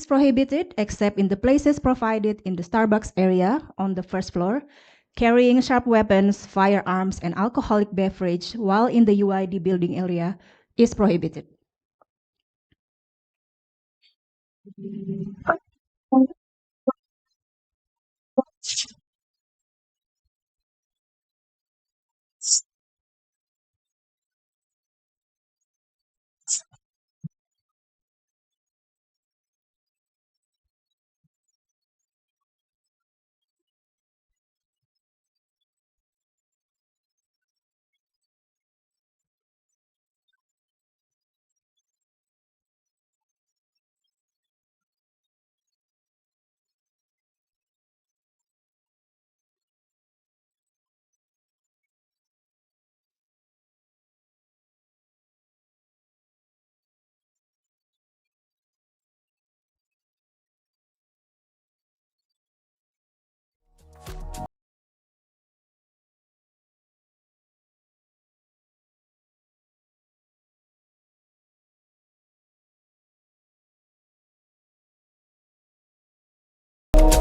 is prohibited except in the places provided in the Starbucks area on the first floor. Carrying sharp weapons, firearms, and alcoholic beverage while in the UID building area is prohibited.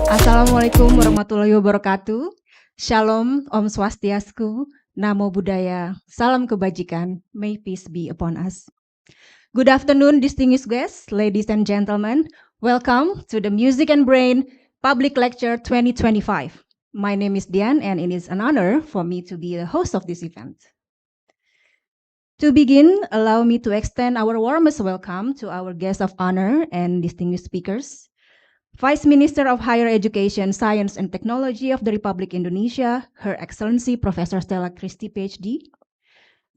Assalamualaikum warahmatullahi wabarakatuh. Shalom, Om Swastiastu, Namo Buddhaya, Salam Kebajikan, may peace be upon us. Good afternoon, distinguished guests, ladies and gentlemen. Welcome to the Music and Brain Public Lecture 2025. My name is Dian, and it is an honor for me to be the host of this event. To begin, allow me to extend our warmest welcome to our guests of honor and distinguished speakers. Vice Minister of Higher Education, Science and Technology of the Republic Indonesia, Her Excellency Professor Stella Christie, PhD.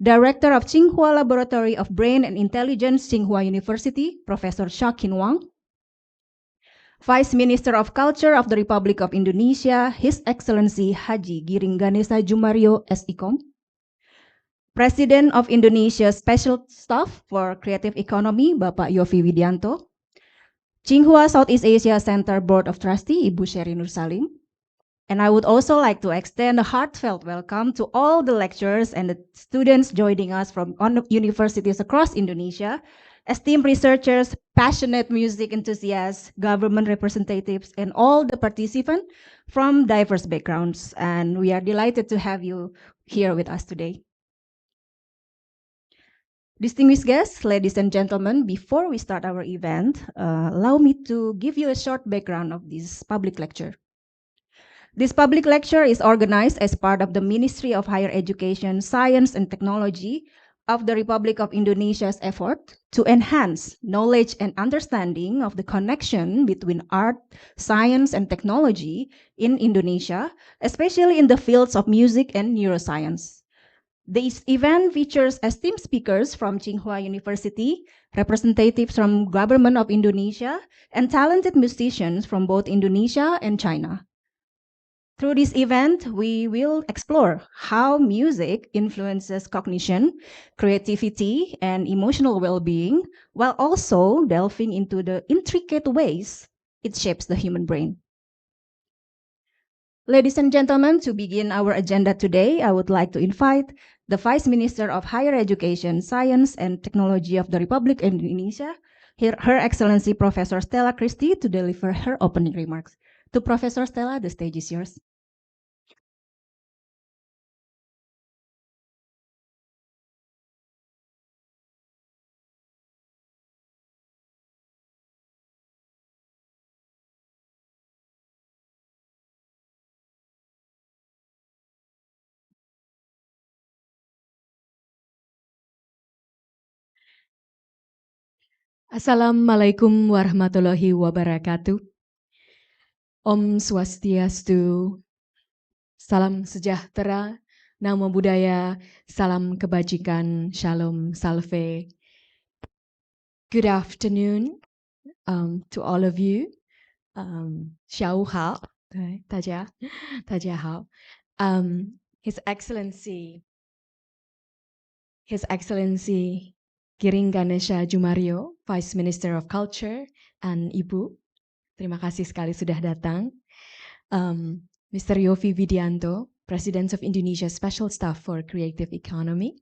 Director of Tsinghua Laboratory of Brain and Intelligence, Tsinghua University, Professor Shakin Wang. Vice Minister of Culture of the Republic of Indonesia, His Excellency Haji Giring Ganesa Jumario, SIKOM. President of Indonesia Special Staff for Creative Economy, Bapak Yofi Widianto. Tsinghua Southeast Asia Center Board of Trustee, Ibu Sherry Nursalim. And I would also like to extend a heartfelt welcome to all the lecturers and the students joining us from universities across Indonesia, esteemed researchers, passionate music enthusiasts, government representatives, and all the participants from diverse backgrounds. And we are delighted to have you here with us today. Distinguished guests, ladies and gentlemen, before we start our event, allow me to give you a short background of this public lecture. This public lecture is organized as part of the Ministry of Higher Education, Science and Technology of the Republic of Indonesia's effort to enhance knowledge and understanding of the connection between art, science, and technology in Indonesia, especially in the fields of music and neuroscience. This event features esteemed speakers from Tsinghua University, representatives from Government of Indonesia, and talented musicians from both Indonesia and China. Through this event, we will explore how music influences cognition, creativity, and emotional well-being, while also delving into the intricate ways it shapes the human brain. Ladies and gentlemen, to begin our agenda today, I would like to invite the Vice Minister of Higher Education, Science and Technology of the Republic of Indonesia, Her Excellency Professor Stella Christie, to deliver her opening remarks. To Professor Stella, the stage is yours. Assalamualaikum warahmatullahi wabarakatuh. Om Swastiastu, salam sejahtera, Namo Buddhaya, salam kebajikan, Shalom Salve. Good afternoon to all of you. 下午好，对，大家好。His Excellency Giring Ganesha Jumario, Vice Minister of Culture, and Ibu, terima kasih sekali sudah datang. Mr. Yofi Widianto, President of Indonesia Special Staff for Creative Economy.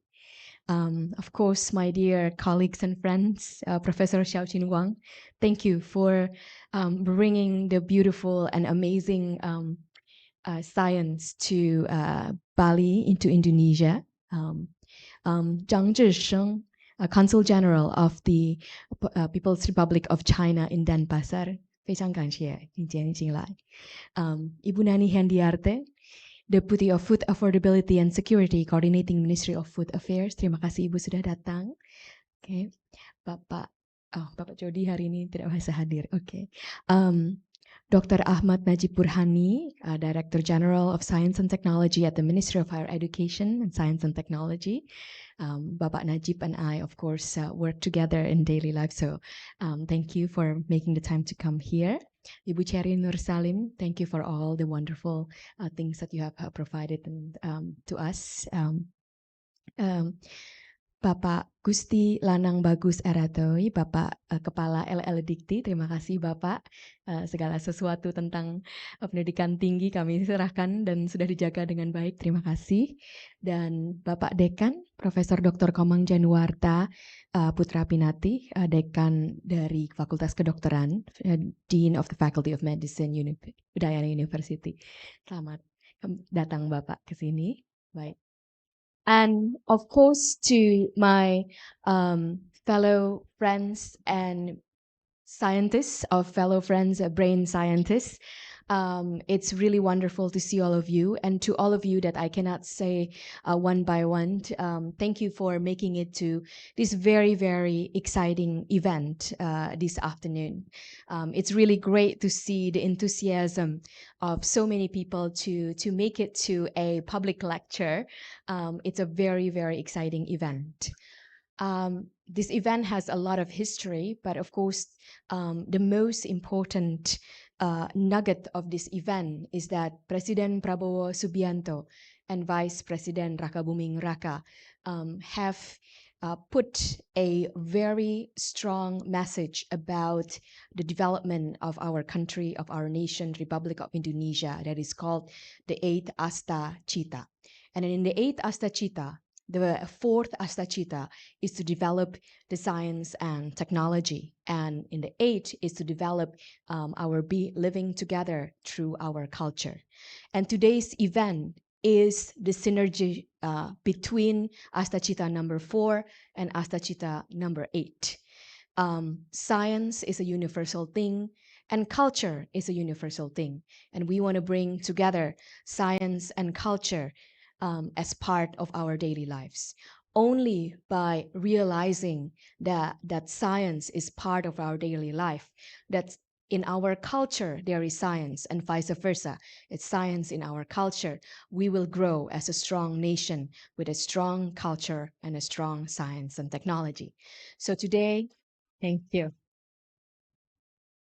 Of course, my dear colleagues and friends, Professor Xiaoqin Wang, thank you for bringing the beautiful and amazing science to Bali, into Indonesia. Zhang Zhisheng, Consul General of the People's Republic of China in Denpasar, 非常感谢您今天进来。Ibu Nani Hendiarte, Deputy of Food Affordability and Security, Coordinating Ministry of Food Affairs. Terima kasih Ibu sudah datang. Oke, Bapak Jody hari ini tidak bisa hadir. Oke. Dr. Ahmad Najib Burhani, Director General of Science and Technology at the Ministry of Higher Education and Science and Technology. Bapak Najib and I, of course, work together in daily life. So thank you for making the time to come here. Ibu Cherry Nur Salim, thank you for all the wonderful things that you have provided to us. Bapak Gusti Lanang Bagus Eratoi, Bapak Kepala LL Dikti, terima kasih Bapak. Segala sesuatu tentang pendidikan tinggi kami serahkan dan sudah dijaga dengan baik, terima kasih. Dan Bapak Dekan, Profesor Dr. Komang Januarta Putra Pinati, Dekan dari Fakultas Kedokteran, Dean of the Faculty of Medicine, Udayana University. Selamat datang Bapak ke sini. Baik. And of course, to my fellow friends and scientists, fellow friends, brain scientists, it's really wonderful to see all of you. And to all of you that I cannot say one by one, thank you for making it to this very, very exciting event this afternoon. It's really great to see the enthusiasm of so many people to make it to a public lecture. It's a very, very exciting event. This event has a lot of history, but of course, the most important nugget of this event is that President Prabowo Subianto and Vice President Raka Buming Raka have put a very strong message about the development of our country, of our nation, Republic of Indonesia, that is called the 8th Asta Cita. And in the 8th Asta Cita, the 4th Asta Cita is to develop the science and technology. And in the 8th is to develop our living together through our culture. And today's event is the synergy between Asta Cita number 4 and Asta Cita number 8. Science is a universal thing, and culture is a universal thing. And we want to bring together science and culture as part of our daily lives. Only by realizing that science is part of our daily life, that in our culture there is science and vice versa, it's science in our culture, we will grow as a strong nation with a strong culture and a strong science and technology. So today, thank you.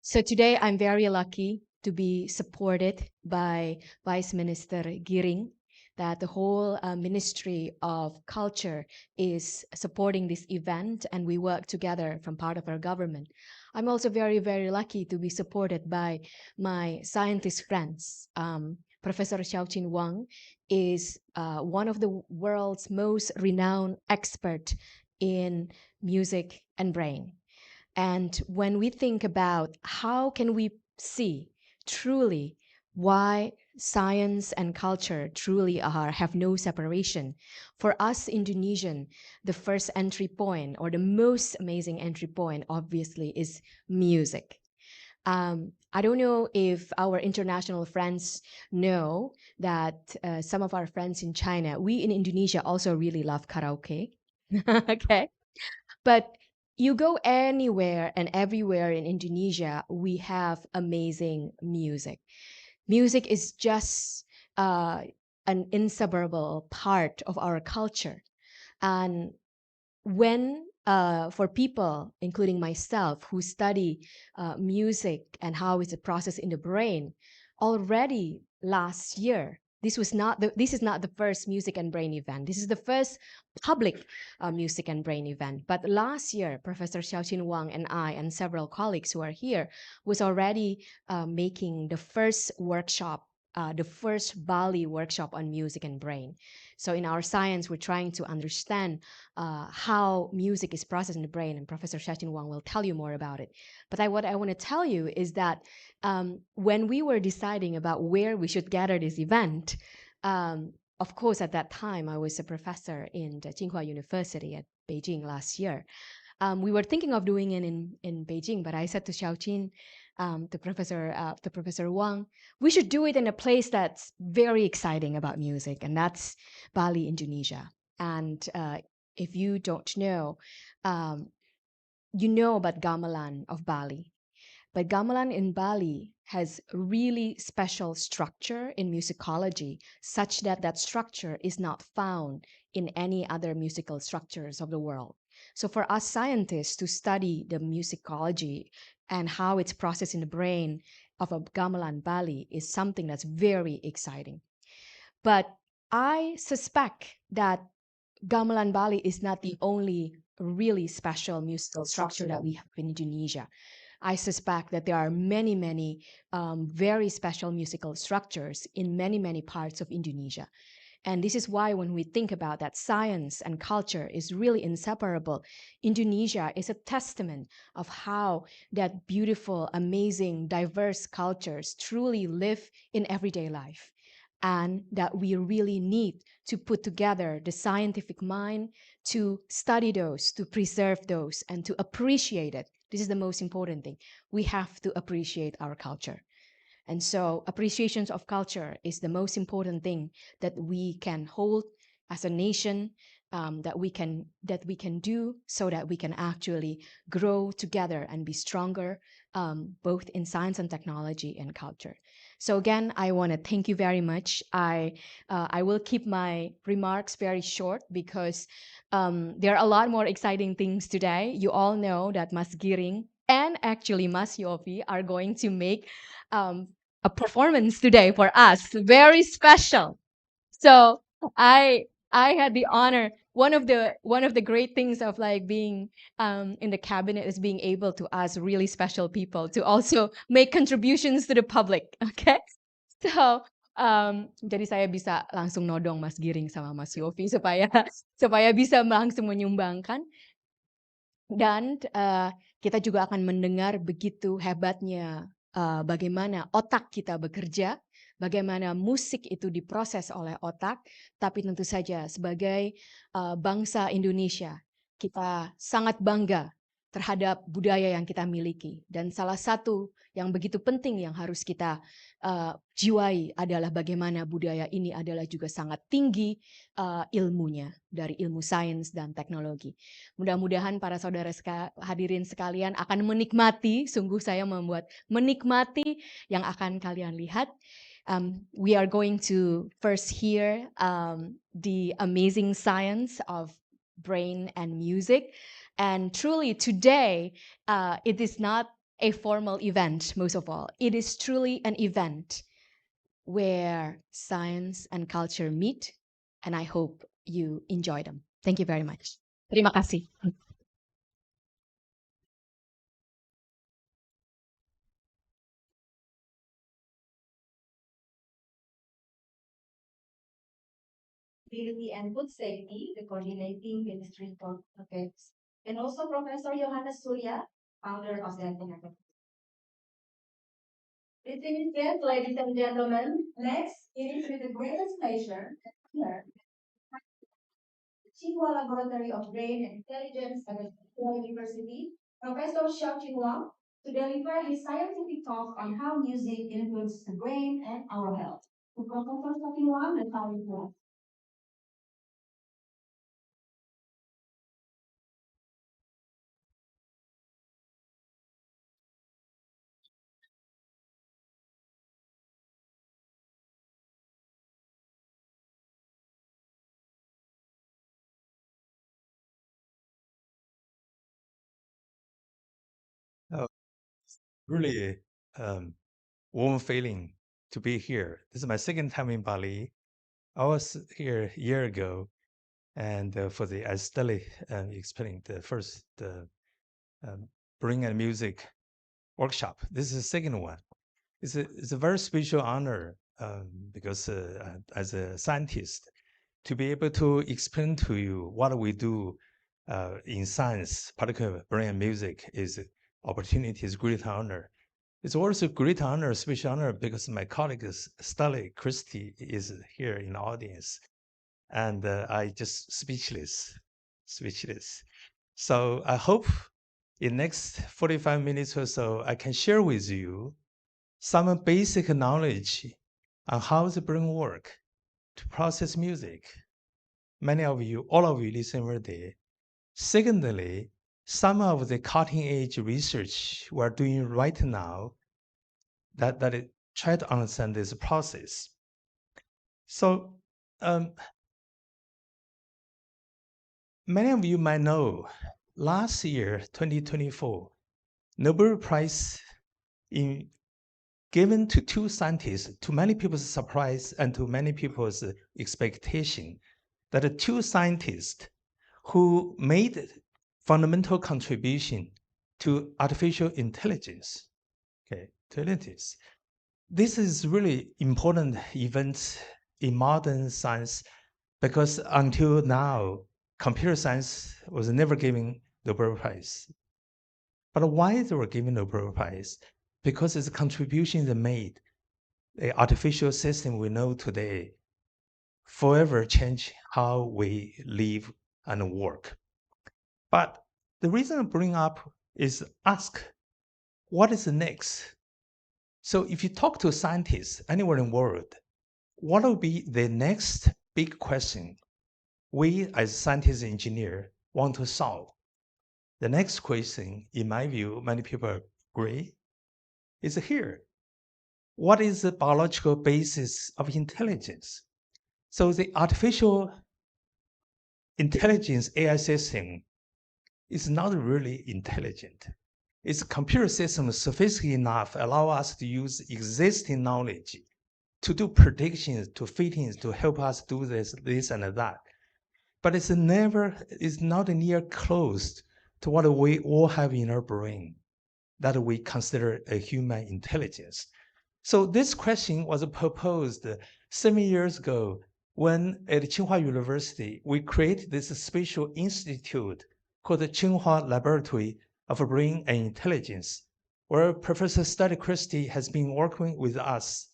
So today I'm very lucky to be supported by Vice Minister Giring, that the whole Ministry of Culture is supporting this event, and we work together from part of our government. I'm also very, very lucky to be supported by my scientist friends. Professor Xiaoqin Wang is one of the world's most renowned expert in music and brain. And when we think about how can we see truly why science and culture truly have no separation. For us Indonesian, the first entry point, or the most amazing entry point, obviously, is music. I don't know if our international friends know that some of our friends in China, we in Indonesia also really love karaoke. Okay, but you go anywhere and everywhere in Indonesia, we have amazing music. Music is just an inseparable part of our culture. And when, for people, including myself, who study music and how it's a process in the brain, already last year, this is not the first music and brain event. This is the first public music and brain event. But last year, Professor Xiaoqin Wang and I and several colleagues who are here was already making the first workshop the first Bali workshop on music and brain. So in our science, we're trying to understand how music is processed in the brain, and Professor Shachin Wang will tell you more about it. But what I want to tell you is that when we were deciding about where we should gather this event, of course, at that time, I was a professor in the Tsinghua University at Beijing last year. We were thinking of doing it in Beijing, but I said to Xiaoqin, to Professor Wang, we should do it in a place that's very exciting about music, and that's Bali, Indonesia. And if you don't know, you know about gamelan of Bali. But gamelan in Bali has a really special structure in musicology, such that that structure is not found in any other musical structures of the world. So for us scientists to study the musicology and how it's processed in the brain of a gamelan Bali is something that's very exciting. But I suspect that gamelan Bali is not the only really special musical structure that we have in Indonesia. I suspect that there are many, many very special musical structures in many, many parts of Indonesia. And this is why when we think about that science and culture is really inseparable, Indonesia is a testament of how that beautiful, amazing, diverse cultures truly live in everyday life. And that we really need to put together the scientific mind to study those, to preserve those, and to appreciate it. This is the most important thing. We have to appreciate our culture. And so appreciations of culture is the most important thing that we can hold as a nation, that we can do so that we can actually grow together and be stronger, both in science and technology and culture. So again, I want to thank you very much. I will keep my remarks very short because there are a lot more exciting things today. You all know that Mas Giring and actually Mas Yofi are going to make a performance today for us, very special. So I had the honor. One of the great things of like being in the cabinet is being able to ask really special people to also make contributions to the public. Okay, so jadi saya bisa langsung nodong Mas Giring sama Mas Yofi supaya supaya bisa langsung menyumbangkan. Dan kita juga akan mendengar begitu hebatnya bagaimana otak kita bekerja, bagaimana musik itu diproses oleh otak, tapi tentu saja sebagai bangsa Indonesia, kita sangat bangga terhadap budaya yang kita miliki. Dan salah satu yang begitu penting yang harus kita jiwai adalah bagaimana budaya ini adalah juga sangat tinggi ilmunya dari ilmu sains dan teknologi. Mudah-mudahan para saudara hadirin sekalian akan menikmati, sungguh saya membuat menikmati yang akan kalian lihat. We are going to first hear the amazing science of brain and music. And truly today, it is not a formal event, most of all. It is truly an event where science and culture meet, and I hope you enjoy them. Thank you very much. Terima kasih. Security and Food Safety, the coordinating ministry for affairs, and also Professor Johannes Surya, founder of that initiative. Distinguished guests, ladies and gentlemen, next it is with the greatest pleasure here, Tsinghua Laboratory of Brain and Intelligence at the Tsinghua University, Professor Xiaoqin Wang, to deliver his scientific talk on how music influences the brain and our health. To Professor Xiaoqin Wang, the time is yours. Oh, really warm feeling to be here. This is my second time in Bali. I was here a year ago, and for the as Steli explained, the first Bring and Music workshop. This is the second one. It's a very special honor because as a scientist, to be able to explain to you what we do in science, particularly brain and music, is opportunity, is great honor. It's also great honor, special honor, because my colleague Stanley Christie is here in the audience, and I just speechless. So I hope in next 45 minutes or so, I can share with you some basic knowledge on how the brain work to process music. Many of you, all of you listen over there. Secondly, some of the cutting edge research we're doing right now that try to understand this process. So many of you might know last year, 2024, Nobel Prize given to two scientists, to many people's surprise and to many people's expectation, that the two scientists who made fundamental contribution to artificial intelligence. This is really important event in modern science because until now, computer science was never given Nobel Prize. But why they were given Nobel Prize? Because its contributions they made, the artificial system we know today, forever change how we live and work. But the reason I bring up is ask, what is next? So if you talk to scientists anywhere in the world, what will be the next big question we as scientists and engineers want to solve? The next question, in my view, many people agree, is here. What is the biological basis of intelligence? So the artificial intelligence AI system is not really intelligent. Its computer system sophisticated enough allow us to use existing knowledge to do predictions, to fittings, to help us do this and that. But it's not near close to what we all have in our brain that we consider a human intelligence. So this question was proposed 7 years ago when at Tsinghua University, we created this special institute called the Tsinghua Laboratory of Brain and Intelligence, where Professor Stanley Christie has been working with us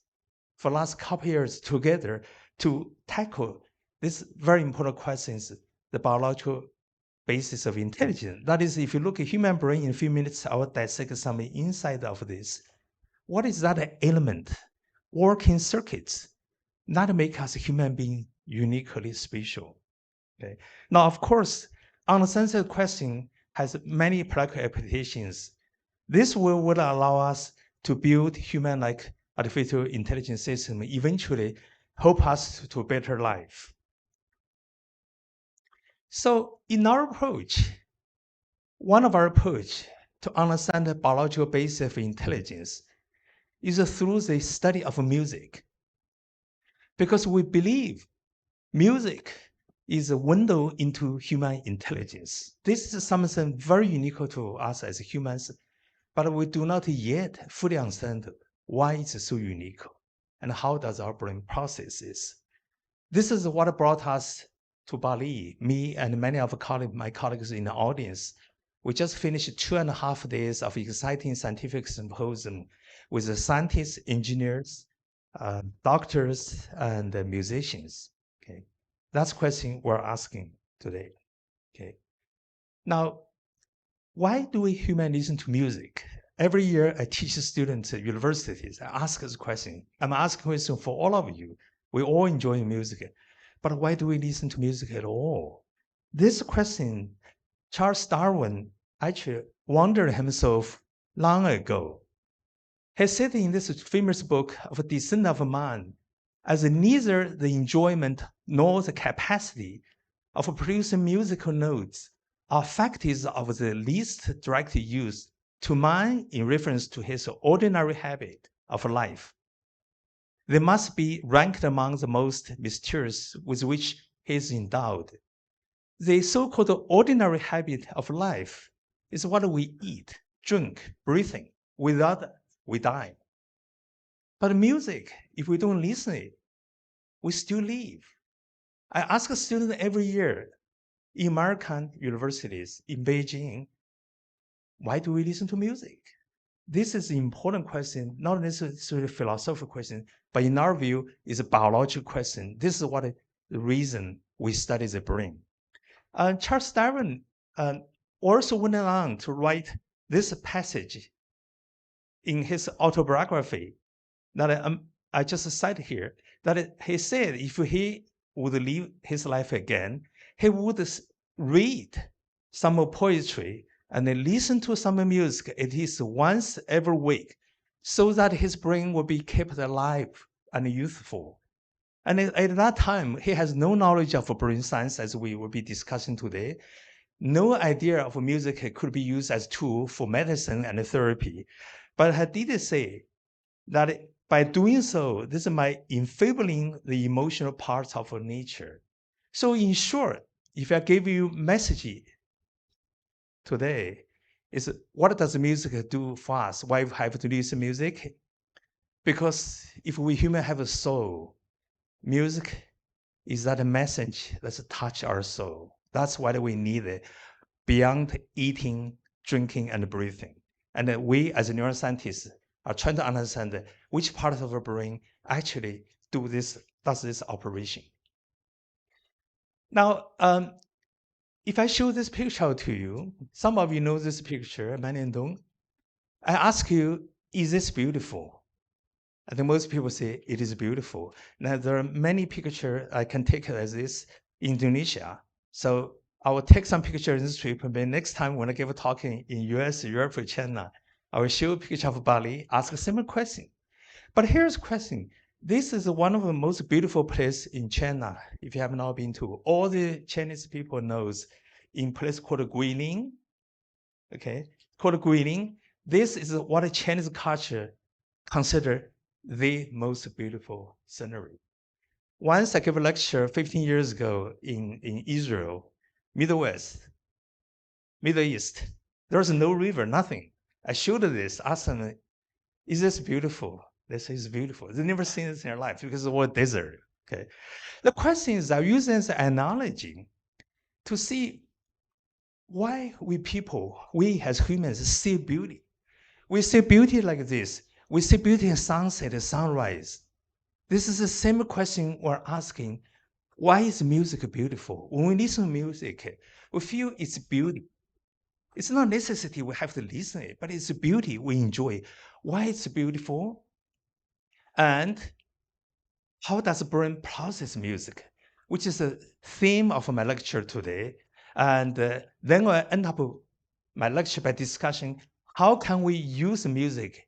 for the last couple years together to tackle these very important questions, the biological basis of intelligence. That is, if you look at human brain in a few minutes, I will dissect some inside of this. What is that element, working circuits, that make us human being uniquely special? Okay. Now, of course, unanswered question has many practical applications. This would allow us to build human-like artificial intelligence system, eventually help us to a better life. So in our approach, one of our approach to understand the biological basis of intelligence is through the study of music. Because we believe music is a window into human intelligence. This is something very unique to us as humans, but we do not yet fully understand why it's so unique and how does our brain process this. This is what brought us to Bali, me and many of my colleagues in the audience. We just finished 2.5 days of exciting scientific symposium with the scientists, engineers, doctors, and musicians. Okay, that's the question we're asking today. Okay, now, why do we humans listen to music? Every year, I teach students at universities. I ask this question. I'm asking question for all of you. We all enjoy music, but why do we listen to music at all? This question, Charles Darwin actually wondered himself long ago. He said in this famous book of Descent of Man, as neither the enjoyment nor the capacity of producing musical notes are factors of the least direct use to man in reference to his ordinary habit of life. They must be ranked among the most mysterious with which he is endowed. The so-called ordinary habit of life is what we eat, drink, breathing. Without that, we die. But music, if we don't listen it, we still live. I ask a student every year in American universities in Beijing, why do we listen to music? This is an important question, not necessarily a philosophical question, but in our view, is a biological question. This is what the reason we study the brain. Charles Darwin also went on to write this passage in his autobiography that I just cite here, that he said if he would live his life again, he would read some poetry and then listen to some music at least once every week so that his brain will be kept alive and youthful. And at that time, he has no knowledge of brain science as we will be discussing today. No idea of music could be used as a tool for medicine and therapy. But he did say that by doing so, this might enfabling the emotional parts of nature. So in short, if I give you message today, is what does music do for us? Why we have to listen to music? Because if we human have a soul, music is that a message that's touch our soul. That's why we need it beyond eating, drinking, and breathing. And we as neuroscientists are trying to understand which part of our brain actually does this operation. Now, if I show this picture to you, some of you know this picture, many don't. I ask you, is this beautiful? I think most people say it is beautiful. Now, there are many pictures I can take as this in Indonesia. So I will take some pictures in this trip, and then next time when I give a talk in US, Europe, or China, I will show a picture of Bali, ask a similar question. But here's a question. This is one of the most beautiful places in China, if you have not been to. All the Chinese people knows in place called Guilin, okay, called Guilin. This is what Chinese culture consider the most beautiful scenery. Once I gave a lecture 15 years ago in Israel, Middle East. There's no river, nothing. I showed this, asked them, is this beautiful? They say it's beautiful. They've never seen this in their life because it's all desert. Okay. The question is, I use this analogy to see why we people, we as humans, see beauty. We see beauty like this. We see beauty in sunset and sunrise. This is the same question we're asking. Why is music beautiful? When we listen to music, we feel it's beauty. It's not necessity we have to listen to it, but it's beauty we enjoy. Why it's beautiful? And how does the brain process music? Which is the theme of my lecture today. And then I end up my lecture by discussing how can we use music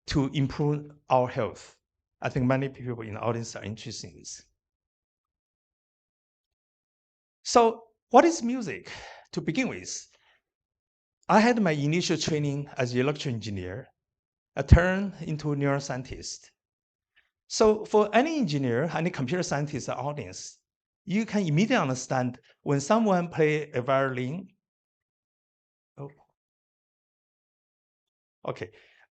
to improve our health. I think many people in the audience are interested in this. So what is music? To begin with, I had my initial training as an electrical engineer. I turned into a neuroscientist. So for any engineer, any computer scientist audience, you can immediately understand when someone play a violin. Oh, okay.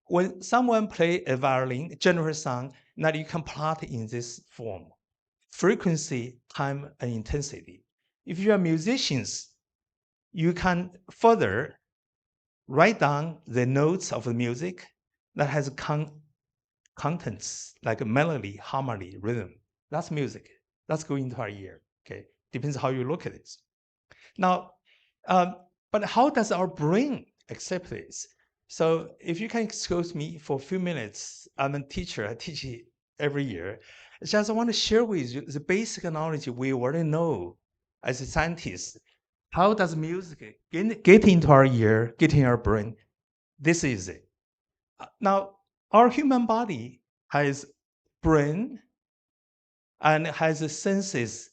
When someone play a violin, generate sound that you can plot in this form: frequency, time, and intensity. If you are musicians, you can further write down the notes of the music that has contents like melody, harmony, rhythm. That's music. That's going into our ear. Okay, depends how you look at it. Now, but how does our brain accept this? So if you can excuse me for a few minutes, I'm a teacher. I teach every year. I just want to share with you the basic knowledge we already know as a scientist. How does music get into our ear, get in our brain? This is it. Now, our human body has brain and has senses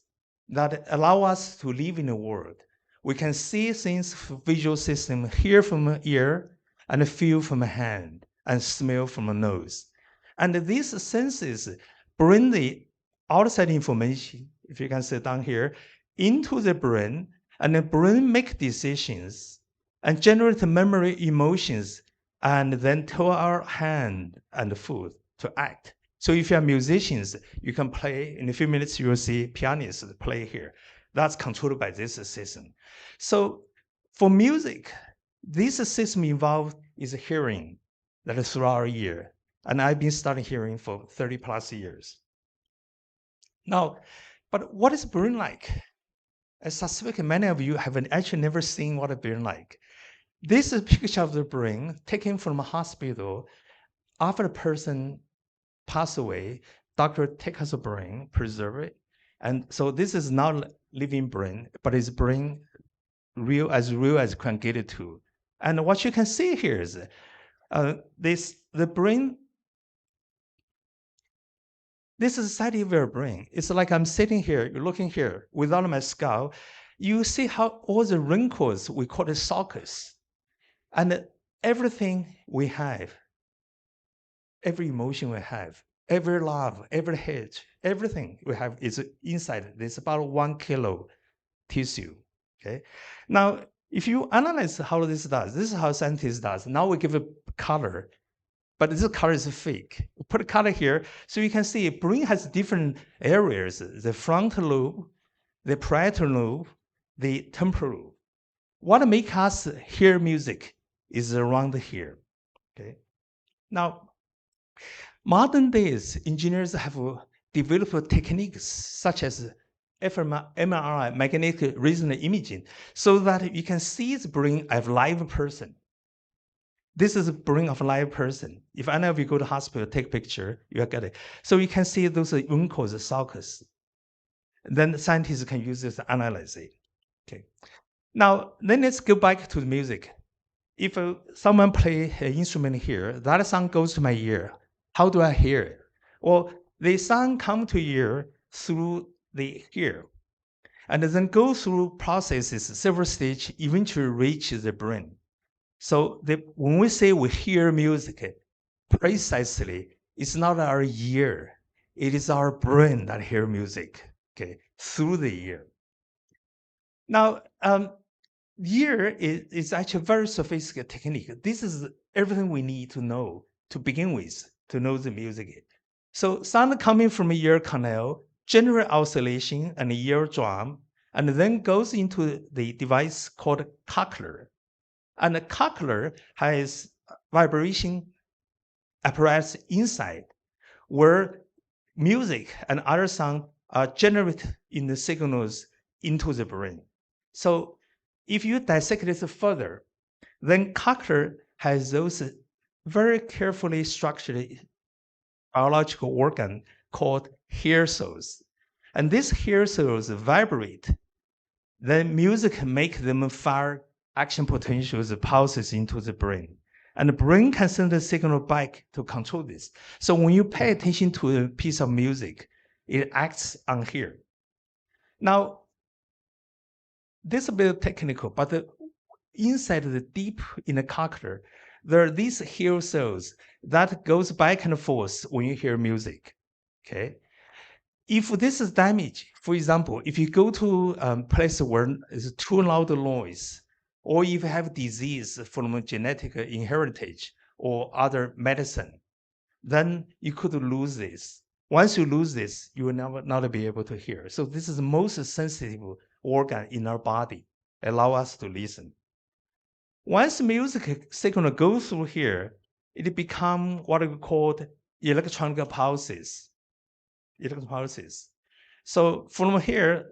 that allow us to live in the world. We can see things from visual system, hear from the ear, and feel from the hand, and smell from the nose. And these senses bring the outside information, if you can sit down here, into the brain, and the brain make decisions and generate memory emotions, and then tell our hand and foot to act. So if you are musicians, you can play. In a few minutes, you will see pianists play here. That's controlled by this system. So for music, this system involved is hearing that is through our ear. And I've been studying hearing for 30 plus years. Now, but what is brain like? I suspect many of you have actually never seen what a brain like. This is a picture of the brain taken from a hospital after a person passed away. Doctor take his brain, preserve it. And so this is not living brain, but it's brain real as can get it to. And what you can see here is the brain. This is the side of your brain. It's like I'm sitting here, you're looking here without my skull. You see how all the wrinkles, we call it sulcus. And everything we have, every emotion we have, every love, every hate, everything we have is inside. There's about 1 kilo tissue. Okay. Now, if you analyze how this does, this is how scientists does. Now we give a color, but this color is fake. We put a color here, so you can see brain has different areas: the frontal lobe, the parietal lobe, the temporal lobe. What makes us hear music is around here. Okay. Now, modern days, engineers have developed techniques such as MRI, magnetic resonance imaging, so that you can see the brain of a live person. This is the brain of a live person. If any of you go to hospital, take a picture, you'll get it. So you can see those wrinkles, the sulcus. Then scientists can use this to analyze it. Okay. Now, then let's go back to the music. If someone play an instrument here, that sound goes to my ear. How do I hear it? Well, the sound come to ear through the ear, and then go through processes, several stages, eventually reach the brain. So when we say we hear music, precisely, it's not our ear. It is our brain that hear music, okay, through the ear. Now, ear is actually a very sophisticated technique. This is everything we need to know to begin with, to know the music. So sound coming from the ear canal, generate oscillation and eardrum, and then goes into the device called cochlear. And the cochlear has vibration apparatus inside where music and other sound are generated in the signals into the brain. So if you dissect this further, then cochlear has those very carefully structured biological organ called hair cells. And these hair cells vibrate. Then music make them fire action potentials, pulses into the brain. And the brain can send a signal back to control this. So when you pay attention to a piece of music, it acts on here. Now, this is a bit technical, but inside the deep in the cochlear, there are these hair cells that goes back and forth when you hear music. Okay. If this is damaged, for example, if you go to a place where it's too loud noise, or if you have disease from genetic inheritance or other medicine, then you could lose this. Once you lose this, you will never not be able to hear. So this is the most sensitive organ in our body, allow us to listen. Once music signal goes through here, it become what we call electronic pulses. Electronic pulses. So from hair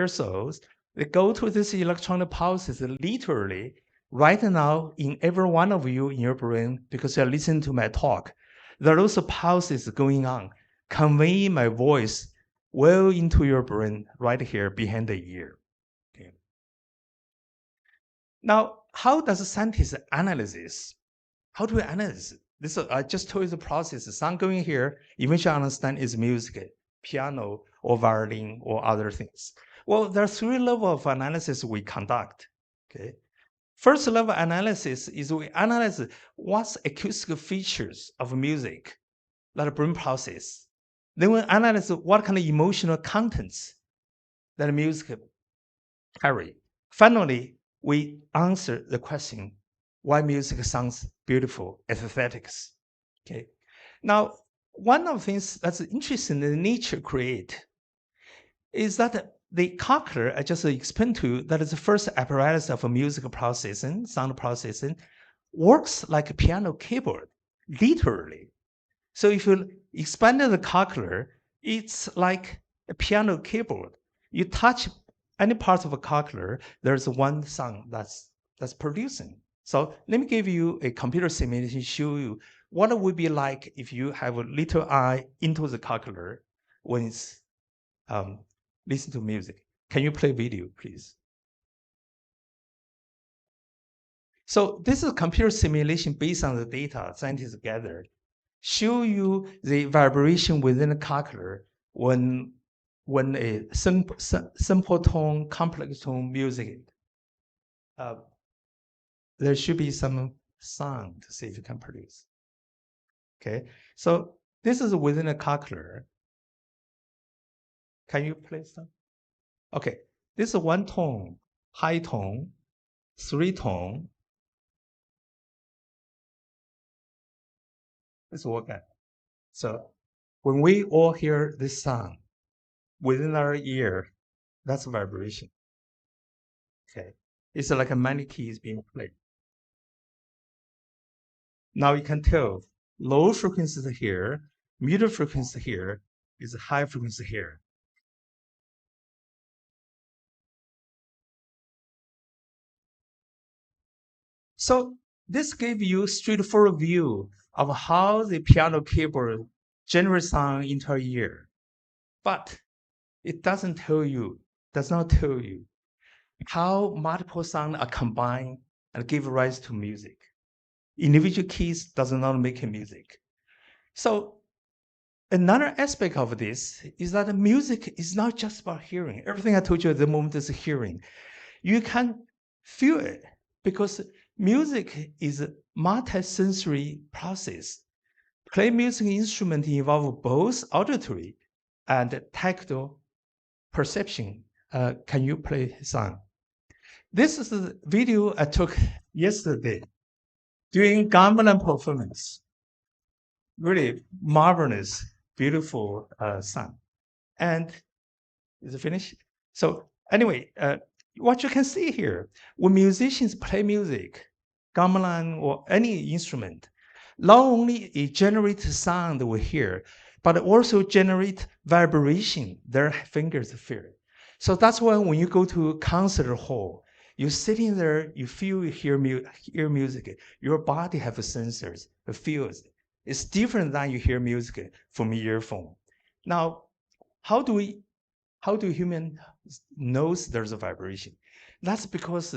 cells, they go to this electronic pulses literally right now in every one of you in your brain, because you're listening to my talk. There are those pulses going on, conveying my voice well into your brain right here behind the ear. Okay. Now, how does a scientist analyze this? How do we analyze it? This I just told you the process. Sound going here, eventually understand is music, piano or violin or other things. Well, there are 3 levels of analysis we conduct. Okay. First level analysis is we analyze what's acoustic features of music that brain process. Then we analyze what kind of emotional contents that music carry. Finally, we answer the question why music sounds beautiful, aesthetics. Okay. Now, one of the things that's interesting in nature create is that the cochlear, I just explained to you, that is the first apparatus of musical processing, sound processing, works like a piano keyboard, literally. So if you expand the cochlear, it's like a piano keyboard. You touch any part of a cochlear, there's one sound that's producing. So let me give you a computer simulation, show you what it would be like if you have a little eye into the cochlear when it's listen to music. Can you play video, please? So this is a computer simulation based on the data scientists gathered. Show you the vibration within the cochlear when a simple tone, complex tone music. There should be some sound to see if you can produce. Okay, so this is within a cochlear. Can you play some? Okay, this is one tone, high tone, three tone. Let's work at. So when we all hear this sound within our ear, that's vibration. Okay, it's like a many keys being played. Now you can tell low frequency here, middle frequency here, is high frequency here. So this gives you a straightforward view of how the piano keyboard generates sound into our ear. But it does not tell you how multiple sounds are combined and give rise to music. Individual keys does not make music. So another aspect of this is that music is not just about hearing. Everything I told you at the moment is hearing. You can feel it because music is a multi-sensory process. Play music instrument involve both auditory and tactile perception. Can you play sound? This is a video I took yesterday during gamelan performance. Really marvelous, beautiful sound. And is it finished? So anyway, what you can see here, when musicians play music, gamelan or any instrument, not only it generates sound we hear, but it also generate vibration their fingers feel. So that's why when you go to a concert hall, you're sitting there, you feel, you hear music, your body have sensors, it feels. It's different than you hear music from an earphone. Now, how do human knows there's a vibration? That's because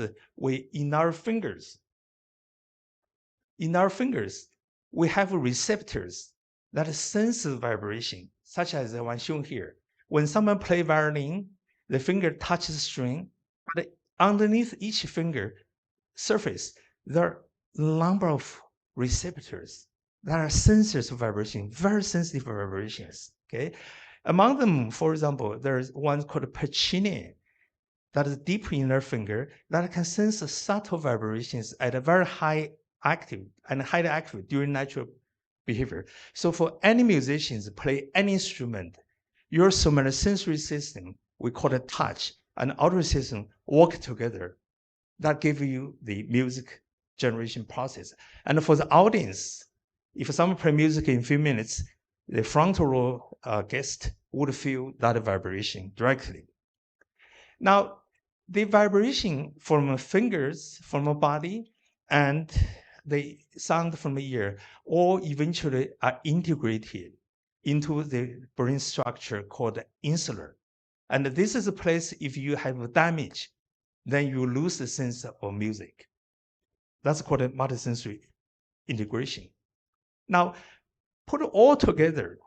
in our fingers, we have receptors that sense the vibration, such as the one shown here. When someone play violin, the finger touches the string, but underneath each finger surface, there are a number of receptors that are sensors of vibration, very sensitive vibrations. Okay, among them, for example, there's one called Pacini that is deep in their finger that can sense subtle vibrations at a very highly active during natural behavior. So for any musicians play any instrument, your somatosensory system, we call it touch, and auditory system work together. That give you the music generation process. And for the audience, if someone play music in a few minutes, the front row guest would feel that vibration directly. Now, the vibration from fingers, from a body, and the sound from the ear all eventually are integrated into the brain structure called insula. And this is a place if you have damage, then you lose the sense of music. That's called a multisensory integration. Now, put it all together.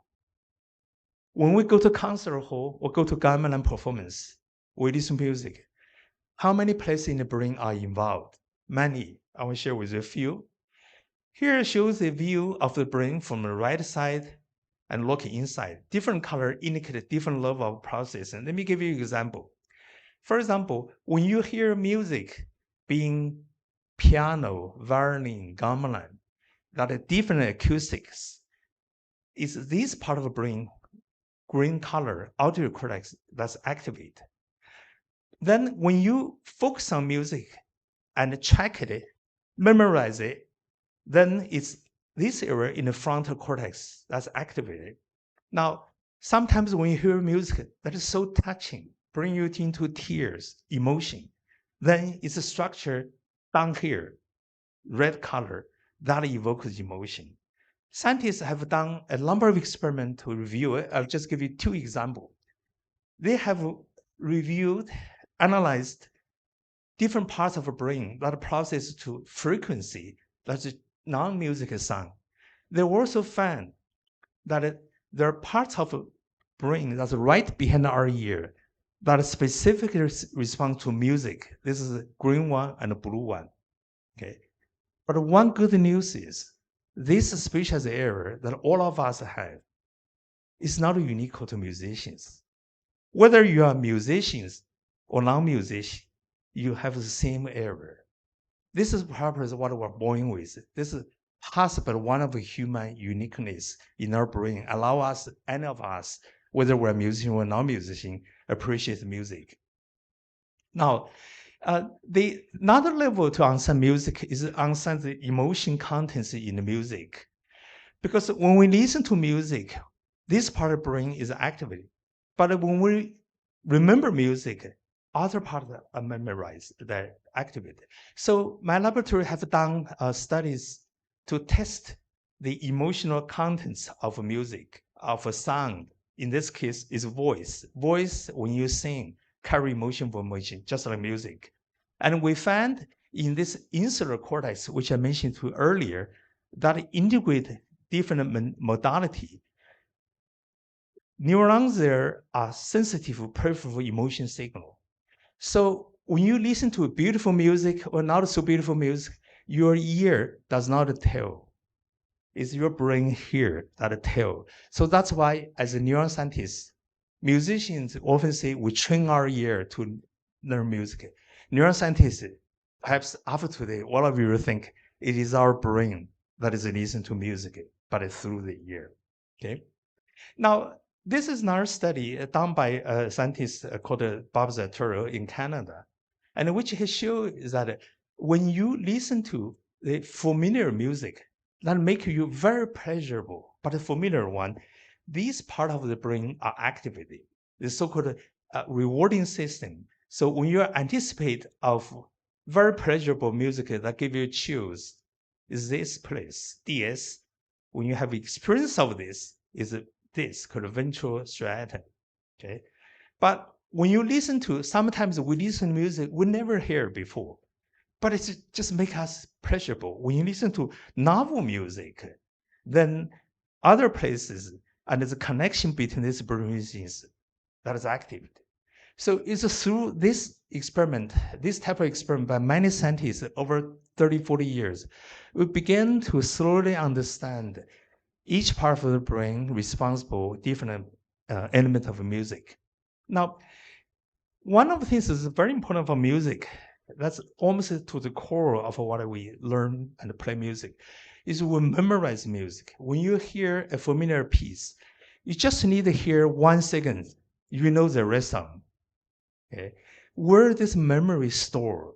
When we go to concert hall or go to gamelan performance, we listen to music. How many places in the brain are involved? Many. I will share with you a few. Here shows a view of the brain from the right side and looking inside. Different color indicate different level of processing. Let me give you an example. For example, when you hear music being piano, violin, gamelan, that are different acoustics, is this part of the brain, green color, auditory cortex, that's activated. Then when you focus on music and check it, memorize it, then it's this area in the frontal cortex that's activated. Now, sometimes when you hear music that is so touching, bring you into tears, emotion, then it's a structure down here, red color, that evokes emotion. Scientists have done a number of experiments to review it. I'll just give you 2 examples. They have reviewed, analyzed different parts of the brain that process to frequency, that's non-music sound. They also found that there are parts of the brain that's right behind our ear that specifically respond to music. This is the green one and the blue one. Okay. But one good news is this species area that all of us have is not unique to musicians. Whether you are musicians or non-musicians, you have the same area. This is perhaps what we're born with. This is possibly one of the human uniqueness in our brain, allow us, any of us, whether we're musician or non-musician, appreciate music. Now, the another level to understand music is understand the emotion contents in the music. Because when we listen to music, this part of the brain is activated. But when we remember music, other parts are memorized, they're activated. So my laboratory have done studies to test the emotional contents of music, of a sound. In this case, is voice. Voice, when you sing, carry emotion formation, just like music. And we found in this insular cortex, which I mentioned to earlier, that integrate different modality. Neurons there are sensitive to peripheral emotion signal. So when you listen to beautiful music or not so beautiful music, your ear does not tell. It's your brain here that tell. So that's why, as a neuroscientist, musicians often say we train our ear to learn music. Neuroscientists, perhaps after today, all of you will think it is our brain that is listening to music, but it's through the ear. Okay. Now, this is another study done by a scientist called Bob Zaturo in Canada, and which has shown that when you listen to the familiar music that make you very pleasurable, but a familiar one, these part of the brain are activated, the so-called rewarding system. So when you anticipate of very pleasurable music that give you chills, is this place, DS. When you have experience of this, is this called ventral striatum. Okay, but when you listen to, sometimes we listen to music we never hear before, but it just make us pleasurable. When you listen to novel music, then other places and there's a connection between these brain regions that is active. So it's through this experiment, this type of experiment by many scientists over 30, 40 years, we began to slowly understand each part of the brain responsible different element of music. Now, one of the things that's very important for music, that's almost to the core of what we learn and play music, is we memorize music. When you hear a familiar piece, you just need to hear 1 second, you know the rest of them. Okay? Where this memory stored.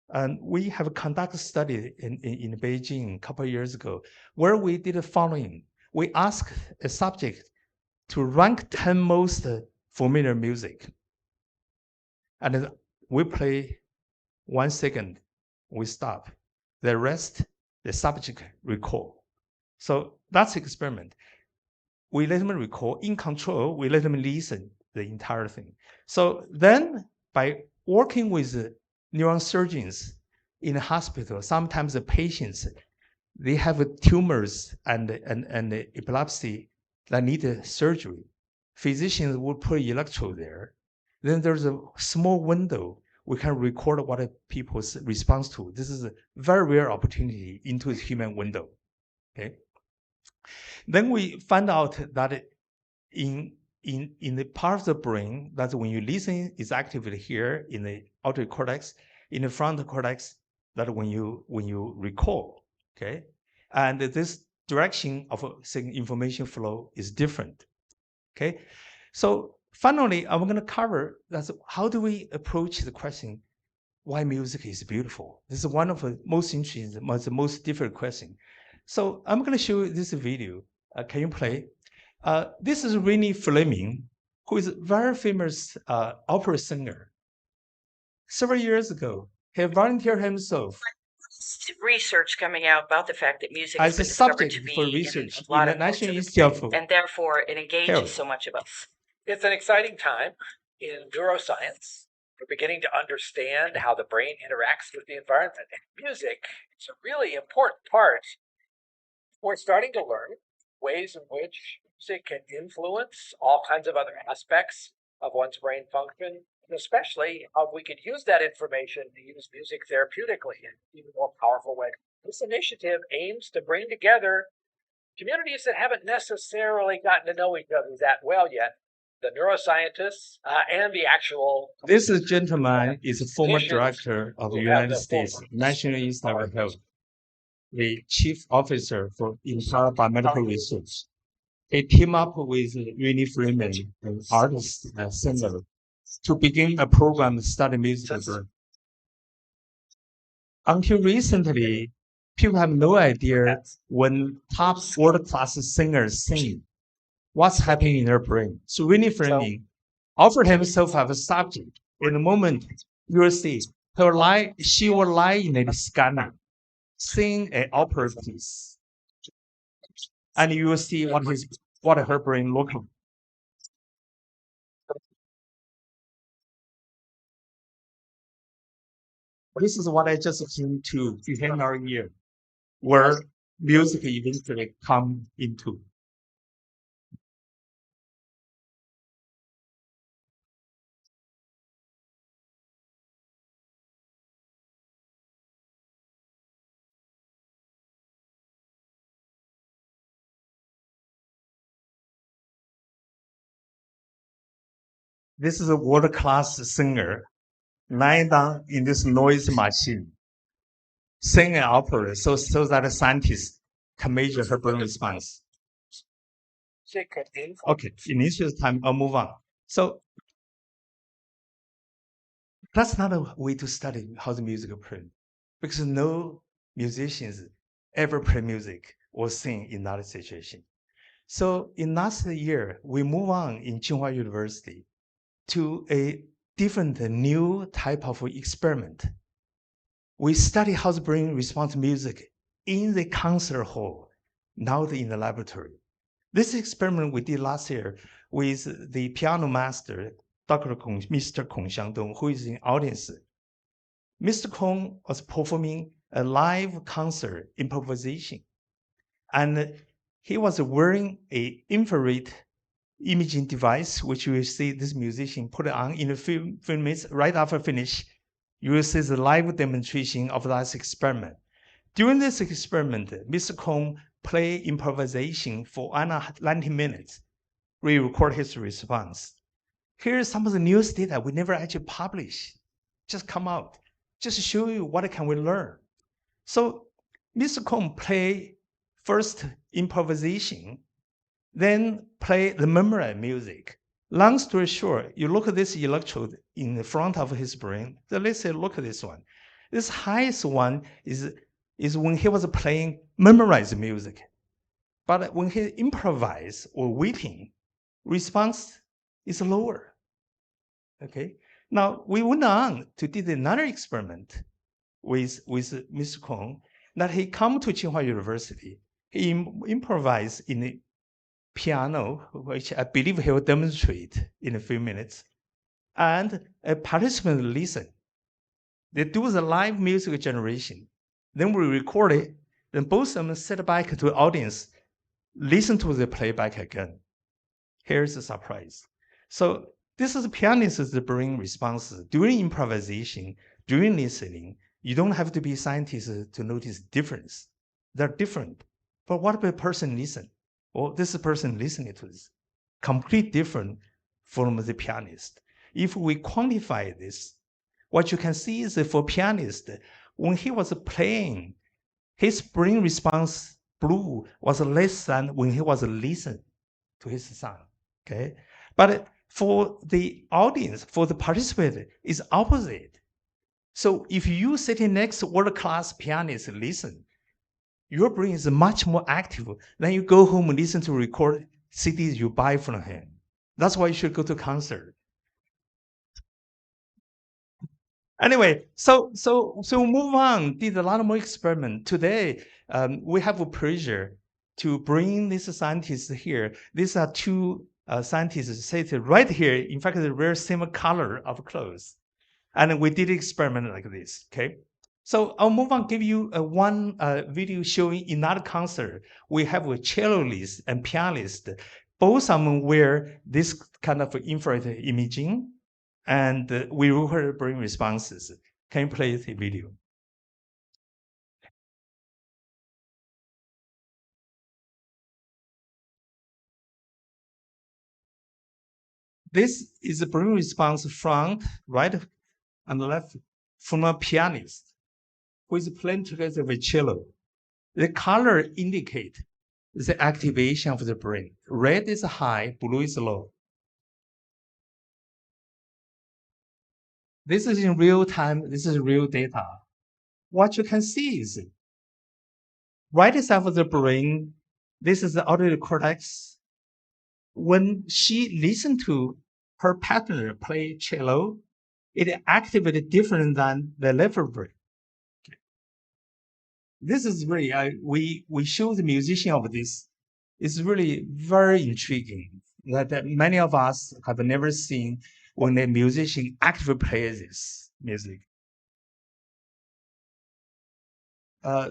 And we have conducted a study in Beijing a couple of years ago, where we did the following. We asked a subject to rank 10 most familiar music. And we play 1 second, we stop. The rest, the subject recall. So that's the experiment. We let them recall in control, we let them listen the entire thing. So then by working with neurosurgeons in a hospital, sometimes the patients, they have tumors and epilepsy that need surgery. Physicians will put electrode there. Then there's a small window we can record what people's response to. This is a very rare opportunity into the human window. Okay. Then we find out that in the part of the brain that when you listen is activated here in the auditory cortex, in the frontal cortex, that when you recall. Okay. And this direction of information flow is different. Okay, so finally, I'm going to cover that's how do we approach the question why music is beautiful. This is one of the most interesting, the most difficult question. So I'm going to show you this video. Can you play? This is Rennie Fleming, who is a very famous opera singer. Several years ago, he volunteered himself research coming out about the fact that music as has a been discovered subject to be for in research a lot in the of parts National of the Institute brain, of and therefore it engages Health. so much of us. It's an exciting time in neuroscience. We're beginning to understand how the brain interacts with the environment. And music is a really important part. We're starting to learn ways in which music can influence all kinds of other aspects of one's brain function, and especially how we could use that information to use music therapeutically in an even more powerful way. This initiative aims to bring together communities that haven't necessarily gotten to know each other that well yet, the neuroscientists and the actual. This gentleman is a former director of the United States National Institute of Health, the chief officer for entire biomedical research. He teamed up with Rennie Freeman, an artist and singer, to begin a program to study music. Until recently, people have no idea when top world-class singers sing, what's happening in their brain. So Rennie Fleming offered himself as a subject. In a moment, you will see she will lie in a scanner, sing an opera piece, and you will see what her brain looks like. This is what I just came to behind our ear, where music eventually come into. This is a world-class singer lying down in this noise machine, sing an opera so that a scientist can measure her brain response. Okay, in interest of time, I'll move on. So that's not a way to study how the music is played, because no musicians ever play music or sing in that situation. So in last year, we move on in Tsinghua University to a different, new type of experiment. We study how the brain responds to music in the concert hall, not in the laboratory. This experiment we did last year with the piano master, Mr. Kong Xiangdong, who is in audience. Mr. Kong was performing a live concert improvisation, and he was wearing an infrared imaging device, which you will see this musician put on in a few minutes. Right after finish, you will see the live demonstration of that experiment. During this experiment, Mr. Kong played improvisation for 90 minutes. We record his response. Here's some of the news data we never actually publish. Just come out. Just show you what can we learn. So Mr. Kong played first improvisation, then play the memory music. Long story short, you look at this electrode in the front of his brain. So let's say, look at this one. This highest one is when he was playing memorized music. But when he improvised or waiting, response is lower. Okay. Now we went on to do another experiment with Mr. Kong that he come to Tsinghua University. He improvised in the piano, which I believe he will demonstrate in a few minutes. And a participant listen. They do the live music generation. Then we record it. Then both of them sit back to the audience, listen to the playback again. Here's the surprise. So this is pianist's brain responses during improvisation, during listening. You don't have to be scientists to notice difference. They're different. But what if a person listen? Well, this person listening to this, complete different from the pianist. If we quantify this, what you can see is that for pianist, when he was playing, his brain response blue was less than when he was listening to his song. Okay, but for the audience, for the participant, it's opposite. So if you sitting next to world-class pianist listen, your brain is much more active than you go home and listen to record CDs you buy from him. That's why you should go to concert. Anyway, so move on. Did a lot more experiment. Today, we have a pleasure to bring these scientists here. These are two scientists seated right here. In fact, they wear same color of clothes. And we did experiment like this, okay? So I'll move on, give you one video showing in that concert. We have a celloist and pianist. Both of them wear this kind of infrared imaging, and we record brain responses. Can you play the video? This is a brain response front, right, and left from a pianist who is playing together with cello. The color indicate the activation of the brain. Red is high, blue is low. This is in real time, this is real data. What you can see is right side of the brain, this is the auditory cortex. When she listened to her partner play cello, it activated different than the left brain. This is really, we show the musician of this. It's really very intriguing that many of us have never seen when a musician actively plays this music.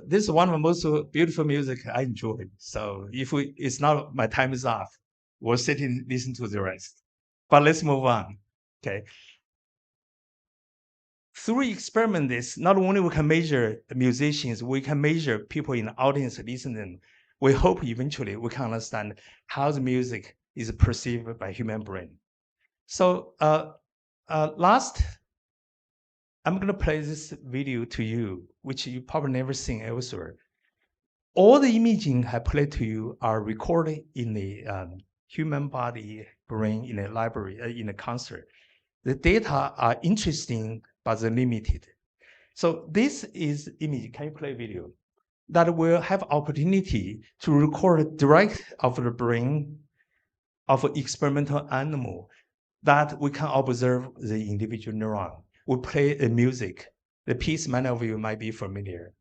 This is one of the most beautiful music I enjoy. So if it's not, my time is off, we'll sit and listen to the rest. But let's move on, okay? Through experiment this, not only we can measure the musicians, we can measure people in the audience listening. We hope eventually we can understand how the music is perceived by human brain. So last, I'm gonna play this video to you, which you probably never seen elsewhere. All the imaging I played to you are recorded in the human body brain in a library, in a concert. The data are interesting, but they're limited. So this is image, can you play video? That will have opportunity to record direct of the brain of an experimental animal that we can observe the individual neuron. We play a music. The piece many of you might be familiar.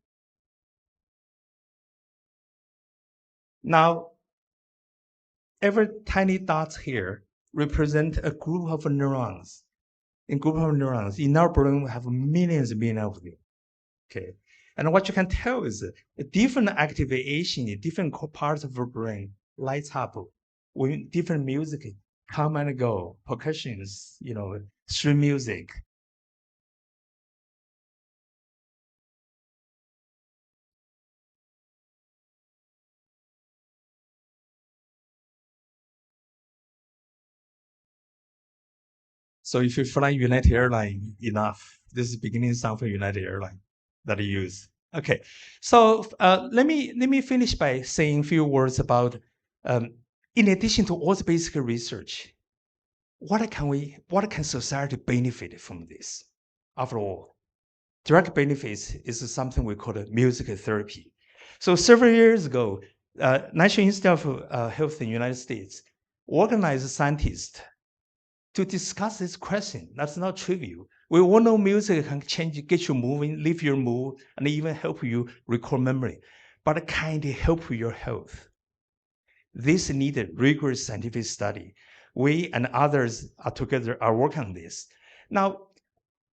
Now, every tiny dot here represent a group of neurons. In group of neurons, in our brain, we have millions of them. Okay, and what you can tell is a different activation in different parts of our brain lights up when different music come and go, percussions, string music. So if you fly United Airlines enough, this is beginning sound for United Airlines that you use. Okay, so let me finish by saying a few words about, in addition to all the basic research, what can society benefit from this? After all, direct benefits is something we call music therapy. So several years ago, National Institute of Health in the United States organized scientists to discuss this question. That's not trivial. We all know music can change, get you moving, lift your mood, and even help you recall memory. But can it help your health? This needed rigorous scientific study. We and others are working on this. Now,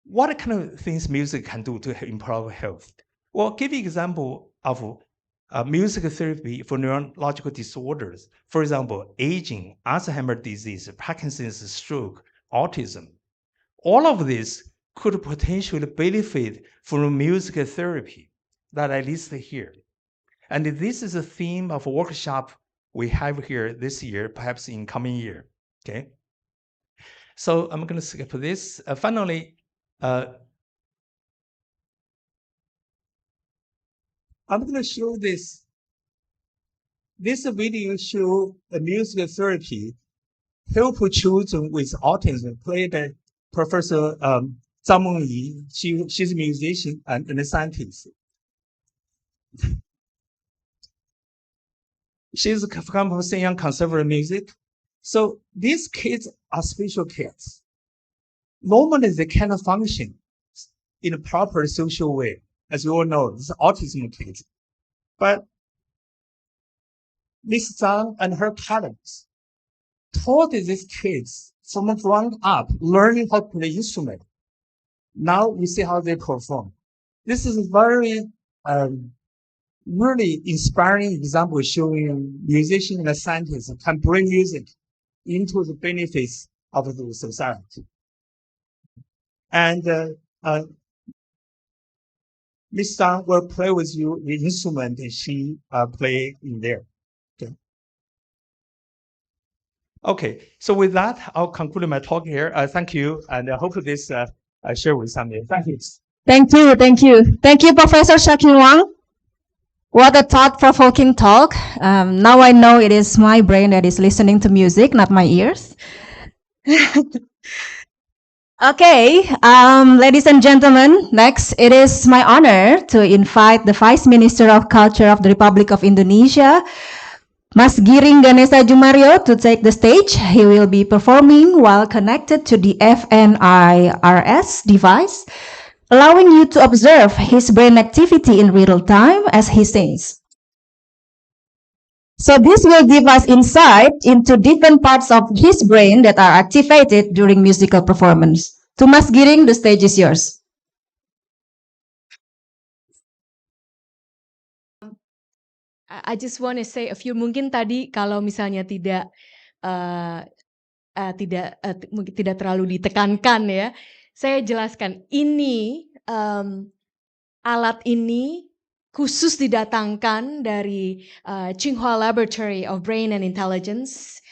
what kind of things music can do to improve health? Well, give you an example of music therapy for neurological disorders. For example, aging, Alzheimer's disease, Parkinson's, stroke, autism. All of this could potentially benefit from music therapy that I listed here. And this is a theme of a workshop we have here this year, perhaps in coming year, okay? So I'm gonna skip this. Finally, I'm gonna show this This video shows a music therapy help children with autism played by Professor Zhang Mengyi. She's a musician and a scientist. She's composing young conservative music. So these kids are special kids. Normally they cannot function in a proper social way. As you all know, this is autism kids. But Ms. Zhang and her colleagues taught these kids from the ground up, learning how to play instrument. Now we see how they perform. This is very really inspiring example showing musicians and scientists can bring music into the benefits of the society. And Ms. Zhang will play with you the instrument that she played in there. Okay, so with that, I'll conclude my talk here. Thank you, and I hope this share with somebody. Thank you. Thank you, thank you. Thank you, Professor Xiaoqun Wang. What a thought-provoking talk. Now I know it is my brain that is listening to music, not my ears. Okay, ladies and gentlemen, next it is my honor to invite the Vice Minister of Culture of the Republic of Indonesia, Mas Giring Ganesha Jumario, to take the stage. He will be performing while connected to the FNIRS device, allowing you to observe his brain activity in real time as he sings. So this will give us insight into different parts of his brain that are activated during musical performance. To Mas Giring, the stage is yours. I just want to say a few, mungkin tadi kalau misalnya mungkin tidak terlalu ditekankan ya, saya jelaskan ini alat ini khusus didatangkan dari Tsinghua Laboratory of Brain and Intelligence,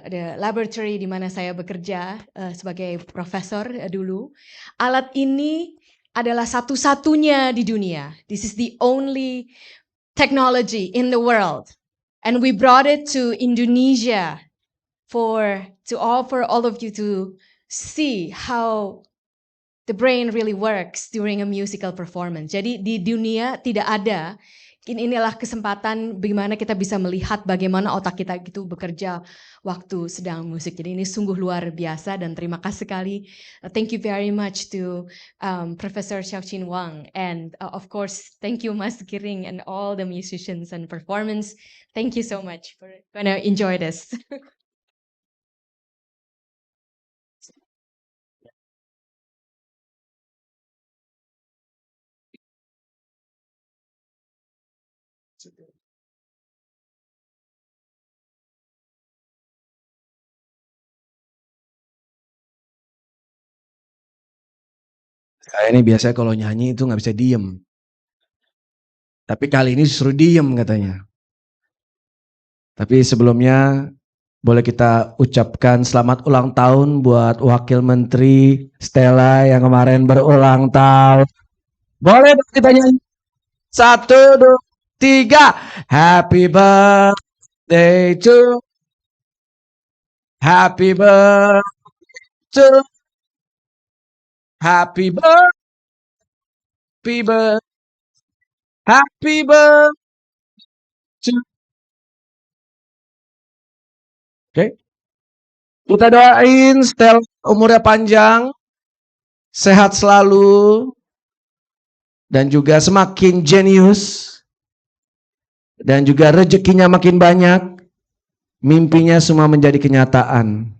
the laboratory di mana saya bekerja sebagai profesor dulu. Alat ini adalah satu-satunya di dunia. This is the only technology in the world, and we brought it to Indonesia to offer all of you to see how the brain really works during a musical performance. Jadi di dunia tidak ada, inilah kesempatan bagaimana kita bisa melihat bagaimana otak kita itu bekerja waktu sedang musik. Jadi ini sungguh luar biasa dan terima kasih sekali. Thank you very much to Professor Xiaoqun Wang, and of course thank you Mas Giring and all the musicians and performance. Thank you so much for gonna enjoy this. Saya ini biasanya kalau nyanyi itu nggak bisa diem. Tapi kali ini disuruh diem katanya. Tapi sebelumnya boleh kita ucapkan selamat ulang tahun buat Wakil Menteri Stella yang kemarin berulang tahun. Boleh kita nyanyi? 1, 2, 3. Happy birthday to. Happy birthday to. Happy birthday, happy birthday. Oke. Kita doain Stella umurnya panjang, sehat selalu, dan juga semakin jenius, dan juga rezekinya makin banyak, mimpinya semua menjadi kenyataan.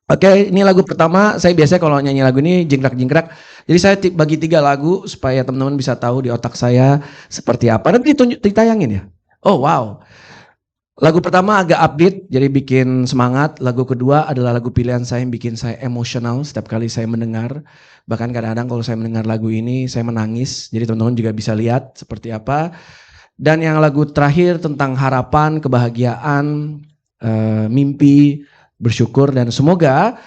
Oke, ini lagu pertama. Saya biasanya kalau nyanyi lagu ini jingkrak-jingkrak. Jadi saya bagi 3 lagu supaya teman-teman bisa tahu di otak saya seperti apa. Nanti ditayangin ya. Oh wow. Lagu pertama agak upbeat, jadi bikin semangat. Lagu kedua adalah lagu pilihan saya yang bikin saya emosional setiap kali saya mendengar. Bahkan kadang-kadang kalau saya mendengar lagu ini saya menangis. Jadi teman-teman juga bisa lihat seperti apa. Dan yang lagu terakhir tentang harapan, kebahagiaan, mimpi, bersyukur, dan semoga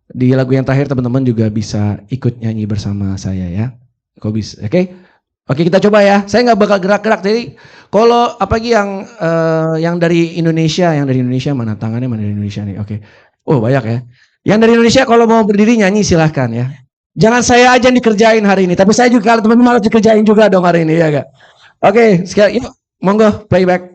di lagu yang terakhir teman-teman juga bisa ikut nyanyi bersama saya ya. Kok bisa? Oke? Oke, kita coba ya. Saya nggak bakal gerak-gerak. Jadi kalau apalagi yang dari Indonesia, mana tangannya mana dari Indonesia nih? Oke. Oh banyak ya. Yang dari Indonesia kalau mau berdiri nyanyi silahkan ya. Jangan saya aja yang dikerjain hari ini, tapi saya juga kalau teman-teman malah dikerjain juga dong hari ini ya gak? Oke, sekali yuk, monggo playback.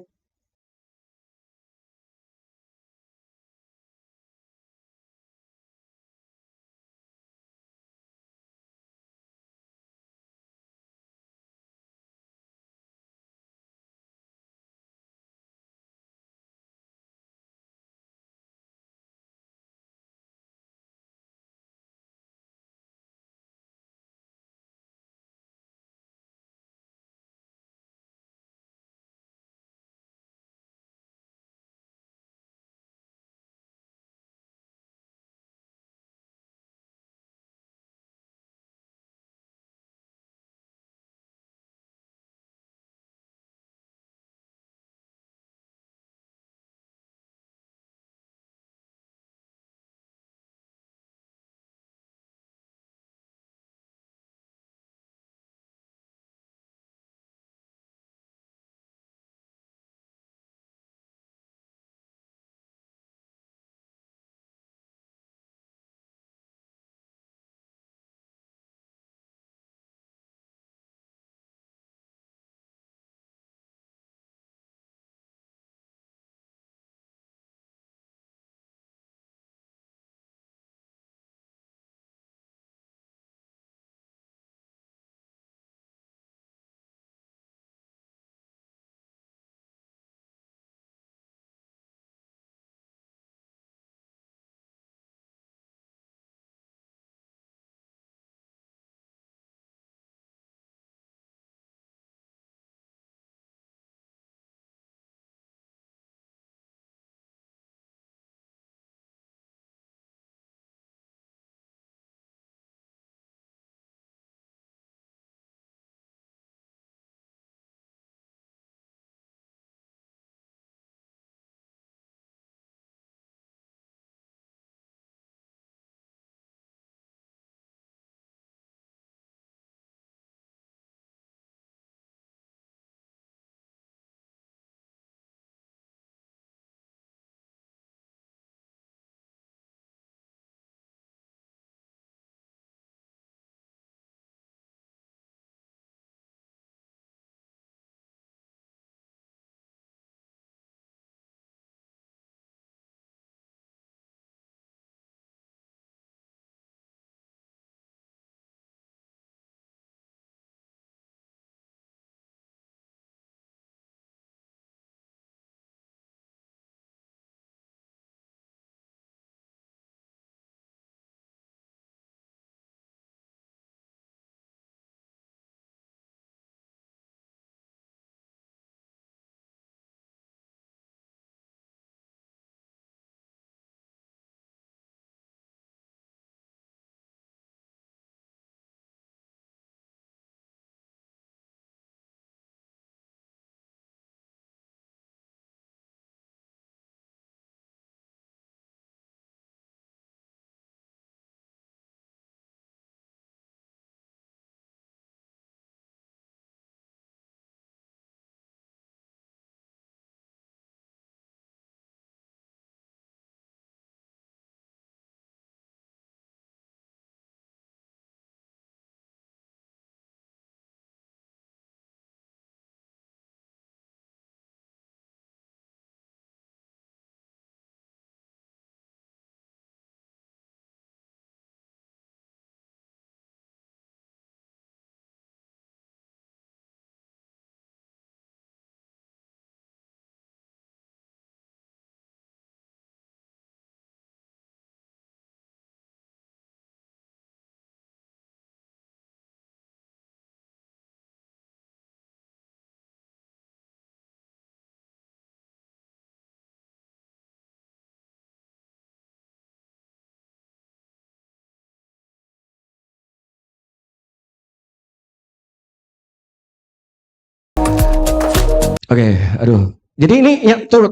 Oke, aduh. Jadi ini yang tuh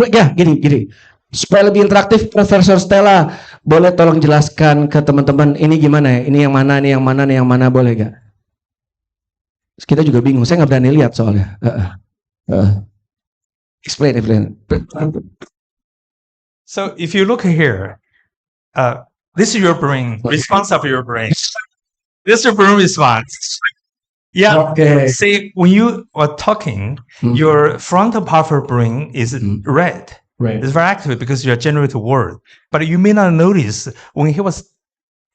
ya gini. Supaya lebih interaktif, Profesor Stella boleh tolong jelaskan ke teman-teman ini gimana ya? Ini yang mana, boleh gak? Kita juga bingung. Saya nggak berani lihat soalnya. Explain. So if you look here, this is your brain, response of your brain. This is your brain response. Yeah. Okay. See, when you are talking, your frontal part of your brain is red. Right. It's very active because you are generating word. But you may not notice when he was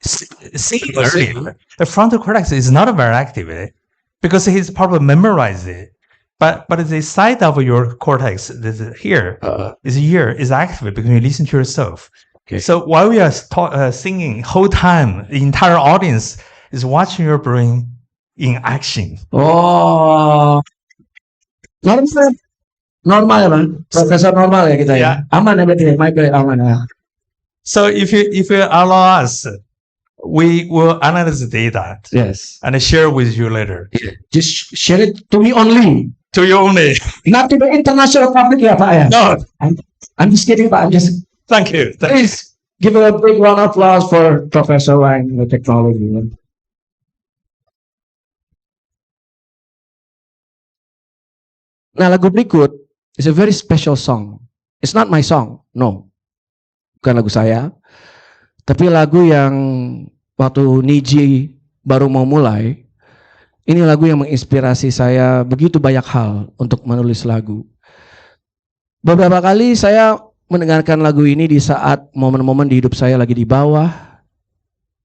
singing earlier, the frontal cortex is not very active because he's probably memorized it. But the side of your cortex is here is active because you listen to yourself. Okay. So while we are singing, whole time the entire audience is watching your brain in action. Oh, normal ya, Bang. Profesor normal ya kita ya. Yeah. Aman ya berarti, my bad, aman ya. So if you allow us, we will analyze the data Yes. and share with you later. Just share it to me only. To you only. Not to the international public ya, Pak ya. No, I'm just kidding, Pak. I'm just thank you. please give a big round of applause for Professor Wang with technology. Nah, lagu berikut is a very special song. It's not my song, no. Bukan lagu saya. Tapi lagu yang waktu Niji baru mau mulai, ini lagu yang menginspirasi saya begitu banyak hal untuk menulis lagu. Beberapa kali saya mendengarkan lagu ini di saat momen-momen di hidup saya lagi di bawah.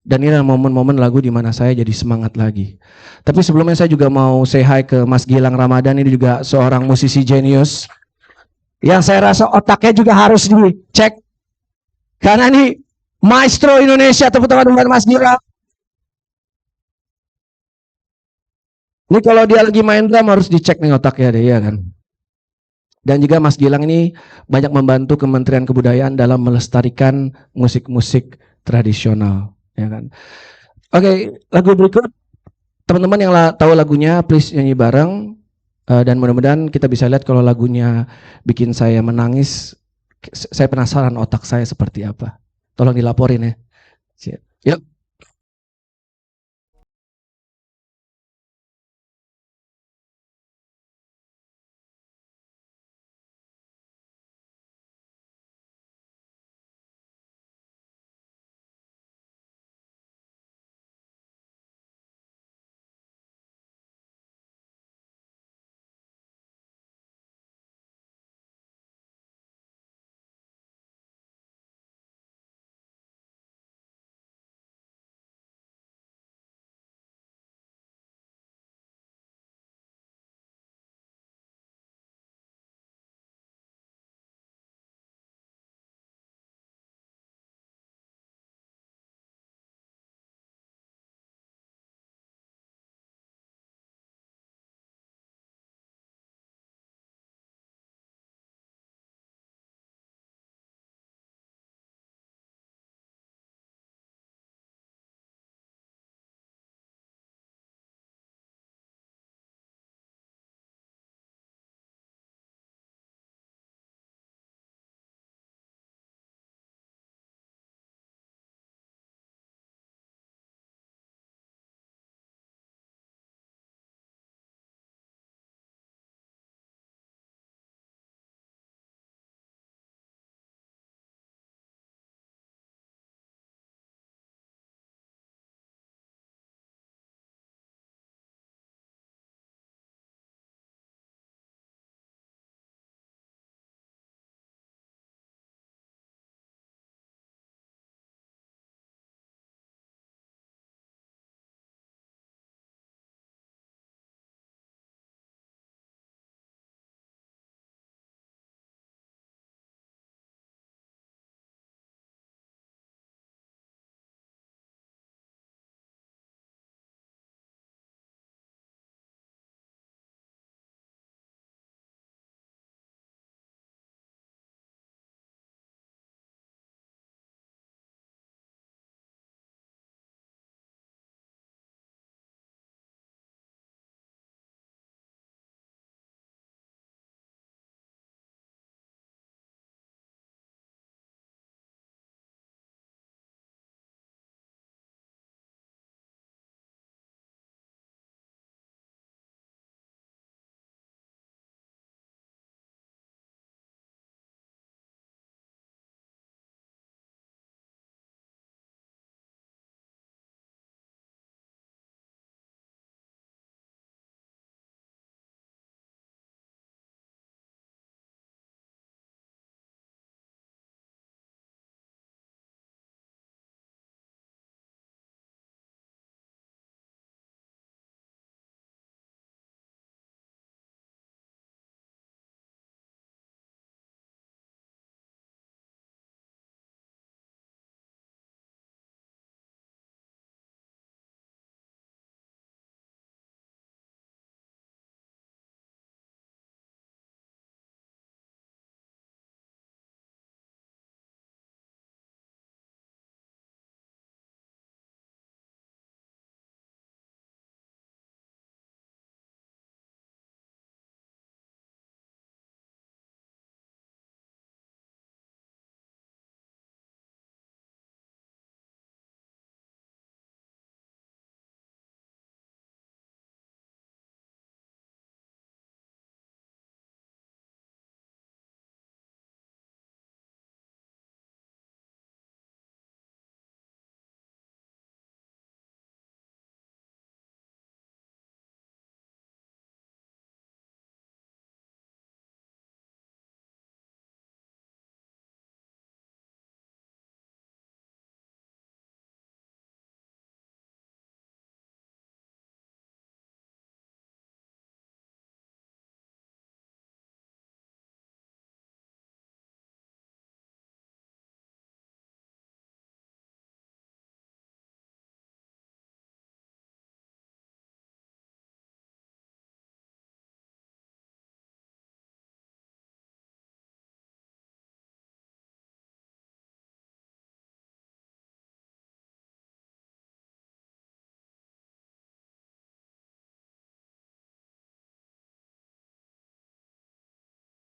Dan ini adalah momen-momen lagu di mana saya jadi semangat lagi. Tapi sebelumnya saya juga mau say hi ke Mas Gilang Ramadan, ini juga seorang musisi jenius. Yang saya rasa otaknya juga harus dicek. Karena ini maestro Indonesia, tepuk tangan buat Mas Gilang. Ini kalau dia lagi main drum harus dicek nih otaknya deh, ya kan. Dan juga Mas Gilang ini banyak membantu Kementerian Kebudayaan dalam melestarikan musik-musik tradisional. Ya kan. Oke, lagu berikut teman-teman yang tahu lagunya please nyanyi bareng dan mudah-mudahan kita bisa lihat kalau lagunya bikin saya menangis. Saya penasaran otak saya seperti apa. Tolong dilaporin ya. Yuk.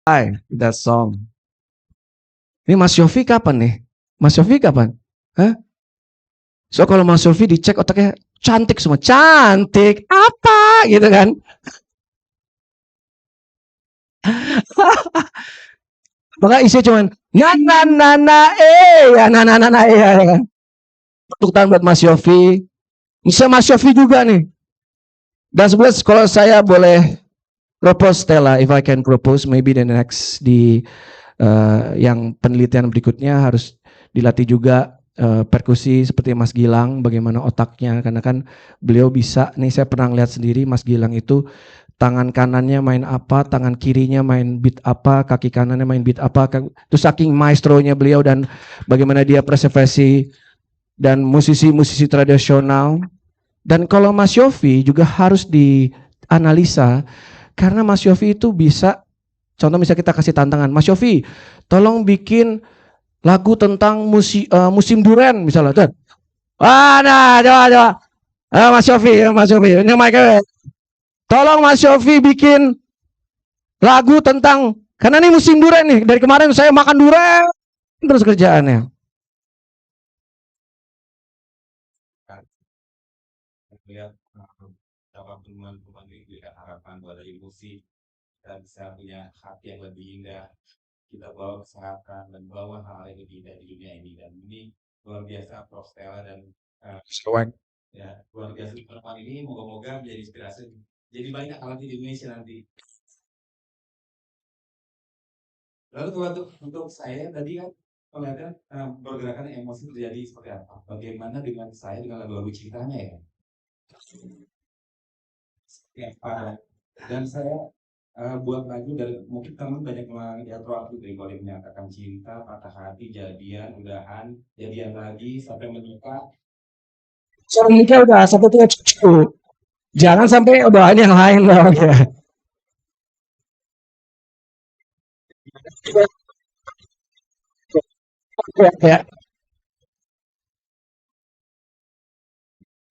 that song. Ini Mas Yofi kapan nih? Mas Yofi kapan? Hah? So kalau Mas Yofi dicek otaknya cantik semua. Cantik apa gitu kan? Maka isinya cuman ya kan. Tepuk tangan buat Mas Yofi. Bisa Mas Yofi juga nih. Dan sebenarnya kalau saya boleh propose Stella, if I can propose maybe the next yang penelitian berikutnya harus dilatih juga perkusi seperti Mas Gilang, bagaimana otaknya, karena kan beliau bisa nih, saya pernah lihat sendiri Mas Gilang itu tangan kanannya main apa, tangan kirinya main beat apa, kaki kanannya main beat apa, itu saking maestronya beliau dan bagaimana dia preservasi dan musisi-musisi tradisional. Dan kalau Mas Yofi juga harus dianalisa karena Mas Yofi itu bisa, contoh misalnya kita kasih tantangan, Mas Yofi tolong bikin lagu tentang musim duren misalnya. Coba. Mas Yofi, ini mic-nya. Tolong Mas Yofi bikin lagu tentang, karena ini musim duren nih, dari kemarin saya makan duren terus kerjaannya. Lihat betapa teman-teman ini harapan buat dari musik, kita bisa punya hati yang lebih indah, kita bawa kesehatan dan bawa hal yang lebih indah di dunia ini, dan ini luar biasa Prof. Stella dan ya luar biasa teman ini, moga-moga menjadi inspirasi jadi banyak alat di Indonesia nanti. Lalu untuk saya tadi kan kelihatan pergerakan emosi terjadi seperti apa, bagaimana dengan saya dengan lagu-lagu ceritanya ya. Dan saya buat lagu dari mungkin teman banyak melihat waktu dari mulai menyatakan cinta, patah hati, jadian, udahan, jadian lagi sampai menikah. Soal nikah udah satu tiga cucu. Jangan sampai udahan yang lain dong ya. Ya.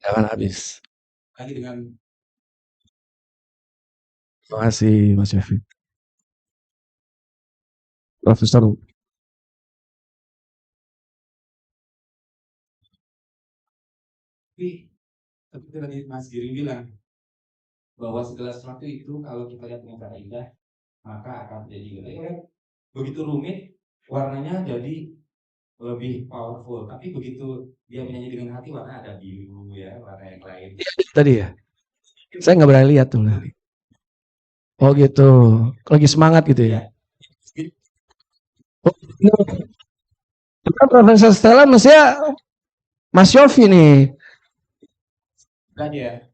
Jangan habis. Lagi dengan Terima kasih Mas Yofi. Profesor. Tapi tadi Mas Giring bilang bahwa segala sesuatu itu kalau kita lihat dengan cara indah maka akan terjadi begitu rumit, warnanya jadi lebih powerful. Tapi begitu dia menyanyi dengan hati, warna ada biru ya, warna yang lain. Tadi ya, saya nggak berani lihat tuh. Oh gitu, lagi semangat gitu ya. Profesor Stella mestinya Mas Yofi nih. Kan ya.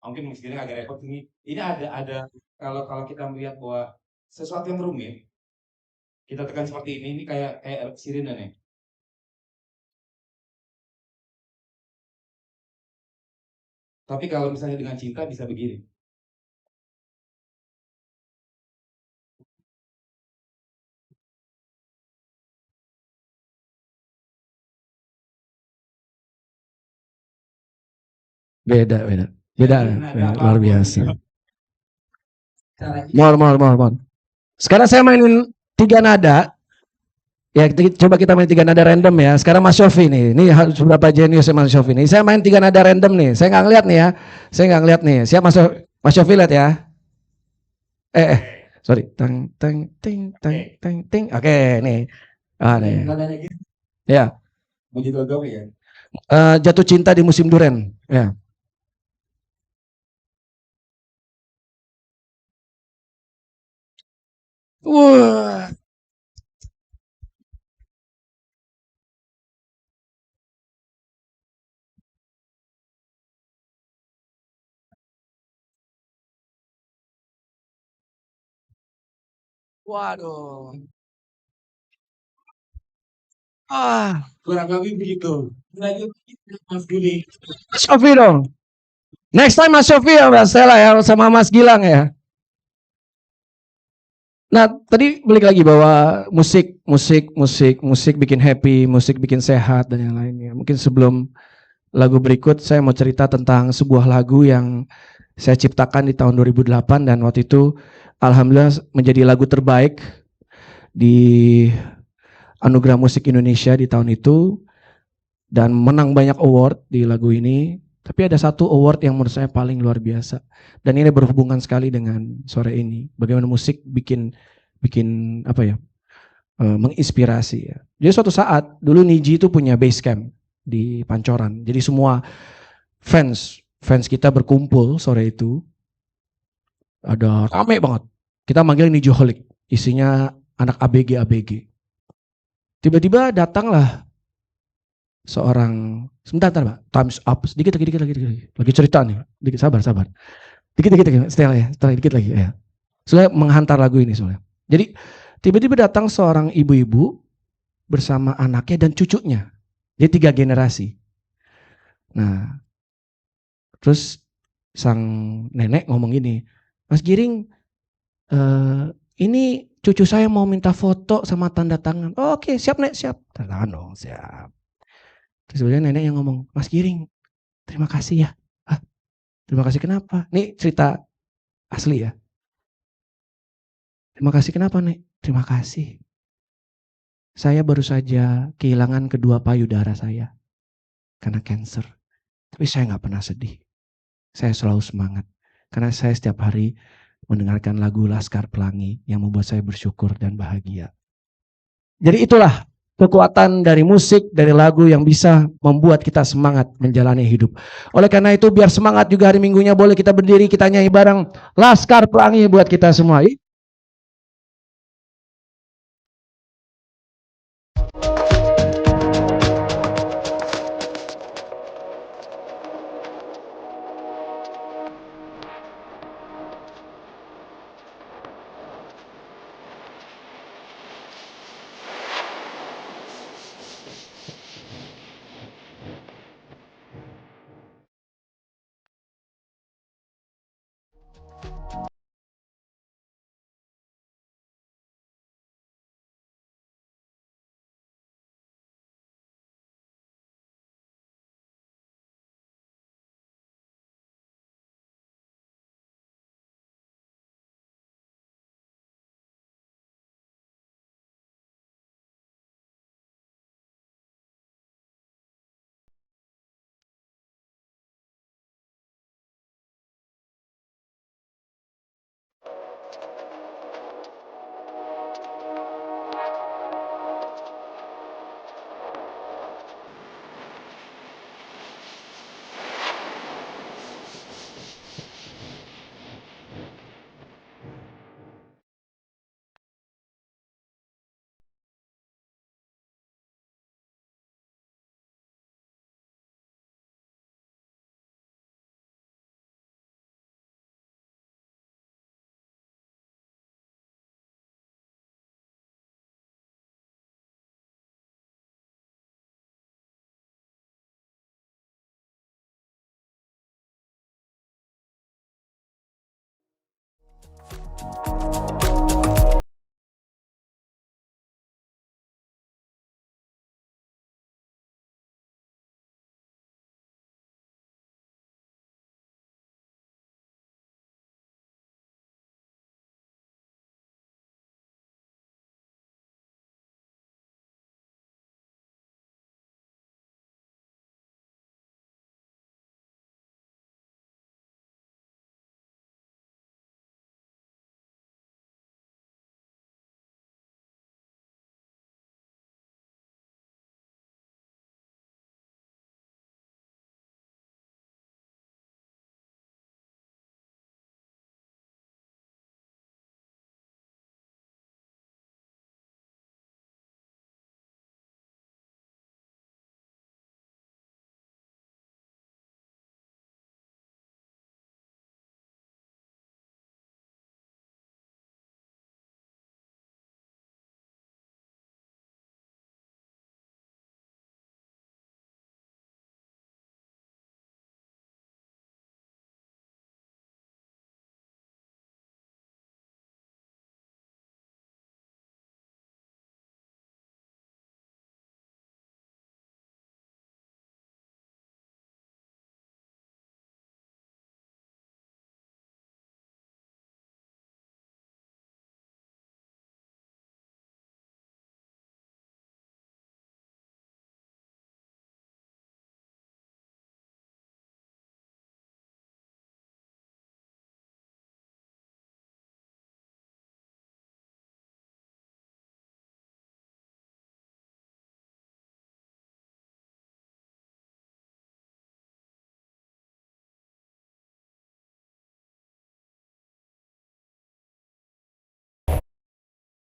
Mungkin Mas Giring agak repot ini. Ini ada kalau kita melihat bahwa sesuatu yang rumit kita tekan seperti ini kayak sirine nih. Tapi kalau misalnya dengan cinta bisa begini. Beda, luar biasa. More. Sekarang saya mainin 3 nada. Ya, coba kita main 3 nada random ya. Sekarang Mas Yofi nih. Ini seberapa jenius Mas Yofi nih. Saya main 3 nada random nih. Saya nggak ngeliat nih ya. Siap Mas Yofi lihat ya. Sorry. Teng. Oke, nih. Nih. Ya. Jatuh cinta di musim duren. Ya. Wah. Waduh. Kurang lebih begitu. Lagi Mas Giring. Mas Yofi dong. Next time Mas Yofi ya Mbak Stella ya sama Mas Gilang ya. Nah, tadi balik lagi bahwa musik bikin happy, musik bikin sehat dan yang lainnya. Mungkin sebelum lagu berikut saya mau cerita tentang sebuah lagu yang saya ciptakan di tahun 2008 dan waktu itu alhamdulillah menjadi lagu terbaik di Anugerah Musik Indonesia di tahun itu dan menang banyak award di lagu ini. Tapi ada satu award yang menurut saya paling luar biasa dan ini berhubungan sekali dengan sore ini. Bagaimana musik bikin apa ya? Menginspirasi ya. Jadi suatu saat dulu Niji itu punya base camp di Pancoran. Jadi semua fans kita berkumpul sore itu. Ada rame banget. Kita manggil Nijoholic. Isinya anak ABG. Tiba-tiba datanglah seorang, sebentar Pak, times up, sedikit lagi. Lagi cerita nih, dikit sabar. Dikit, setelah dikit lagi ya. Soalnya menghantar lagu ini soalnya. Jadi tiba-tiba datang seorang ibu-ibu bersama anaknya dan cucunya. Jadi 3 generasi. Nah, terus sang nenek ngomong gini, Mas Giring, ini cucu saya mau minta foto sama tanda tangan. Oh, oke, siap Nek, siap. Tanda tangan dong, siap. Terus kemudian nenek yang ngomong, Mas Giring, terima kasih ya. Hah, terima kasih kenapa? Nih cerita asli ya. Terima kasih kenapa Nek? Terima kasih. Saya baru saja kehilangan kedua payudara saya karena cancer. Tapi saya nggak pernah sedih. Saya selalu semangat. Karena saya setiap hari mendengarkan lagu Laskar Pelangi yang membuat saya bersyukur dan bahagia. Jadi itulah kekuatan dari musik, dari lagu yang bisa membuat kita semangat menjalani hidup. Oleh karena itu biar semangat juga hari Minggunya boleh kita berdiri, kita nyanyi bareng Laskar Pelangi buat kita semua.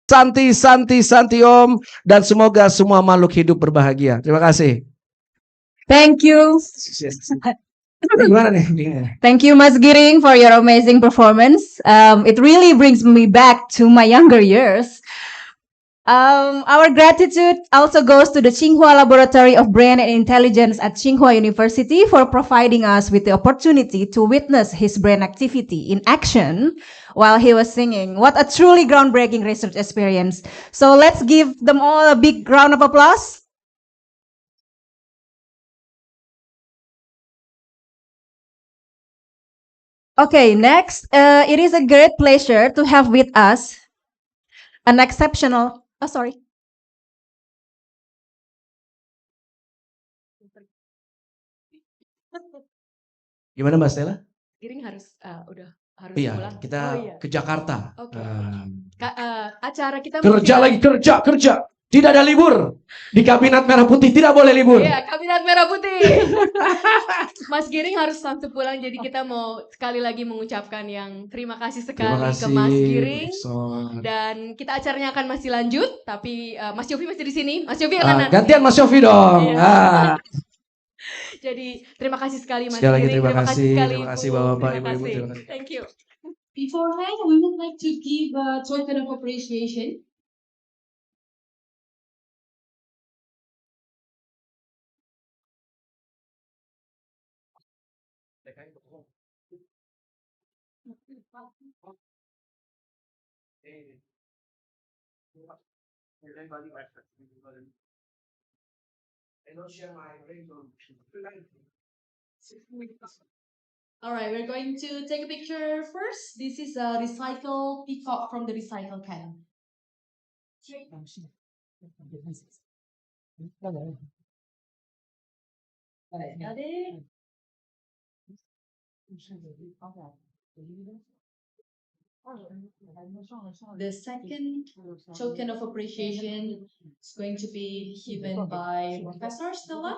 Santi, Santi, Santi Om. Dan semoga semua makhluk hidup berbahagia. Terima kasih. Thank you. Gimana nih? Thank you, Mas Giring, for your amazing performance. It really brings me back to my younger years. Our gratitude also goes to the Tsinghua Laboratory of Brain and Intelligence at Tsinghua University for providing us with the opportunity to witness his brain activity in action while he was singing. What a truly groundbreaking research experience. So let's give them all a big round of applause. Okay, next, it is a great pleasure to have with us an exceptional, Gimana Mbak Stella? Giring harus harus Iya, pulang. kita Oh iya. ke Jakarta. Oke. Acara kita Kerja masih lagi, kerja. Tidak ada libur. Di Kabinat Merah Putih tidak boleh libur. Iya, Kabinat Merah Putih. Mas Giring harus langsung pulang, jadi kita mau sekali lagi mengucapkan yang terima kasih sekali ke Mas Giring. Dan kita acaranya akan masih lanjut, tapi Mas Yofi masih di sini. Mas Yofi akan gantian Mas Yofi dong. Iya. Jadi terima kasih sekali Mas Sekali lagi Giring. terima kasih sekali terima kasih Ibu. Bapak-bapak, Terima Ibu-ibu, kasih. terima kasih. Thank you. Beforehand, we would like to give a token of appreciation. All right, we're going to take a picture first. This is a recycle peacock from the recycle can. The second token of appreciation is going to be given by Professor Stella.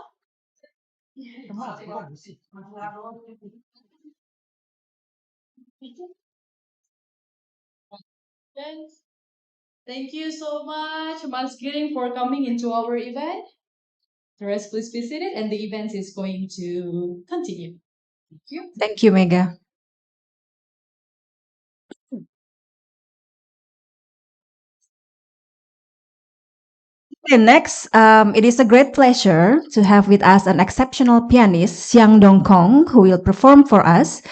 Thank you so much, Mas Giring, for coming into our event. The rest, please be seated, and the event is going to continue. Thank you. Thank you, Mega. Okay, next, it is a great pleasure to have with us an exceptional pianist, Xiang Dongkong, who will perform for us.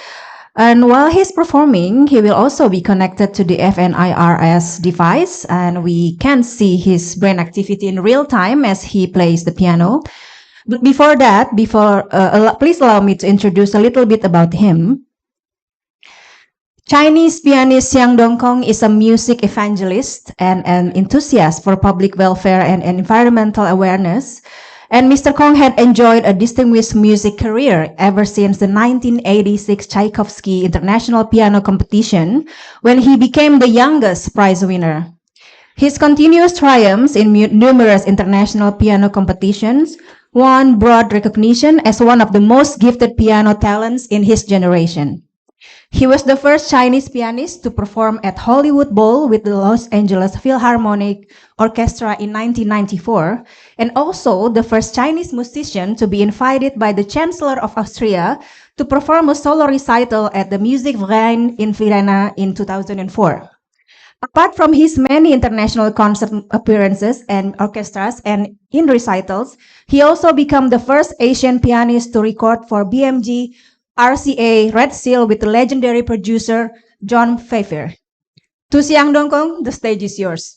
And while he's performing, he will also be connected to the FNIRS device, and we can see his brain activity in real time as he plays the piano. But before that, please allow me to introduce a little bit about him. Chinese pianist Xiang Dongkong is a music evangelist and an enthusiast for public welfare and environmental awareness. And Mr. Kong had enjoyed a distinguished music career ever since the 1986 Tchaikovsky International Piano Competition, when he became the youngest prize winner. His continuous triumphs in numerous international piano competitions won broad recognition as one of the most gifted piano talents in his generation. He was the first Chinese pianist to perform at Hollywood Bowl with the Los Angeles Philharmonic Orchestra in 1994, and also the first Chinese musician to be invited by the Chancellor of Austria to perform a solo recital at the Musikverein in Vienna in 2004. Apart from his many international concert appearances and orchestras and in recitals, he also became the first Asian pianist to record for BMG RCA Red Seal with the legendary producer John Pfeiffer. To Xiang Dongkong, the stage is yours.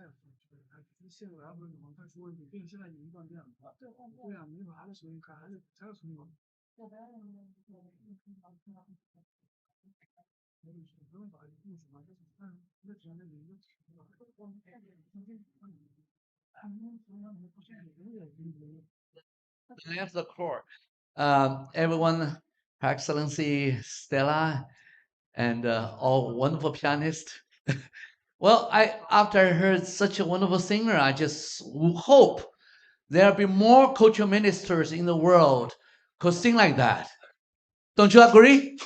再有线路还不是往快出问题，并且现在已经断电了。对啊，你把它的声音开，还是才有声音吗？不用把录什么，就是看那只要那名字起了。That's the core. Everyone, Her Excellency Stella, and all wonderful pianists. Well, after I heard such a wonderful singer, I just hope there'll be more cultural ministers in the world could sing like that. Don't you agree?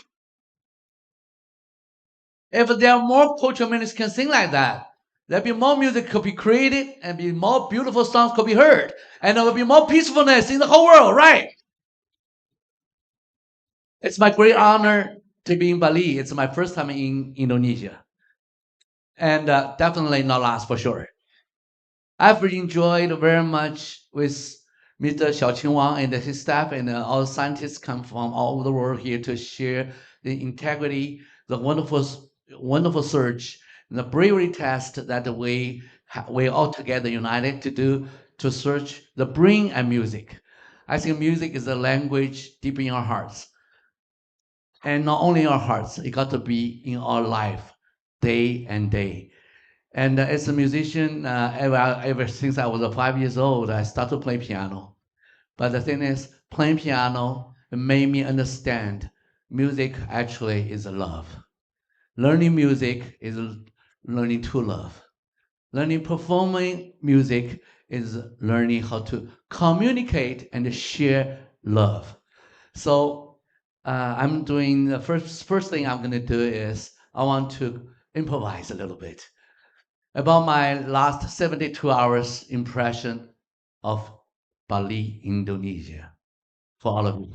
If there are more cultural ministers can sing like that, there'll be more music could be created and be more beautiful songs could be heard, and there will be more peacefulness in the whole world, right? It's my great honor to be in Bali. It's my first time in Indonesia, and definitely not last for sure. I've enjoyed very much with Mr. Xiaoqing Wang and his staff, and all scientists come from all over the world here to share the integrity, the wonderful search, and the bravery test that we all together united to do to search the brain and music. I think music is a language deep in our hearts. And not only in our hearts, it got to be in our life, day and day. And as a musician, ever since I was 5 years old, I started to play piano. But the thing is, playing piano made me understand music actually is a love. Learning music is learning to love. Learning performing music is learning how to communicate and share love. So I'm doing the first thing I'm going to do is I want to improvise a little bit about my last 72 hours impression of Bali, Indonesia, for all of you.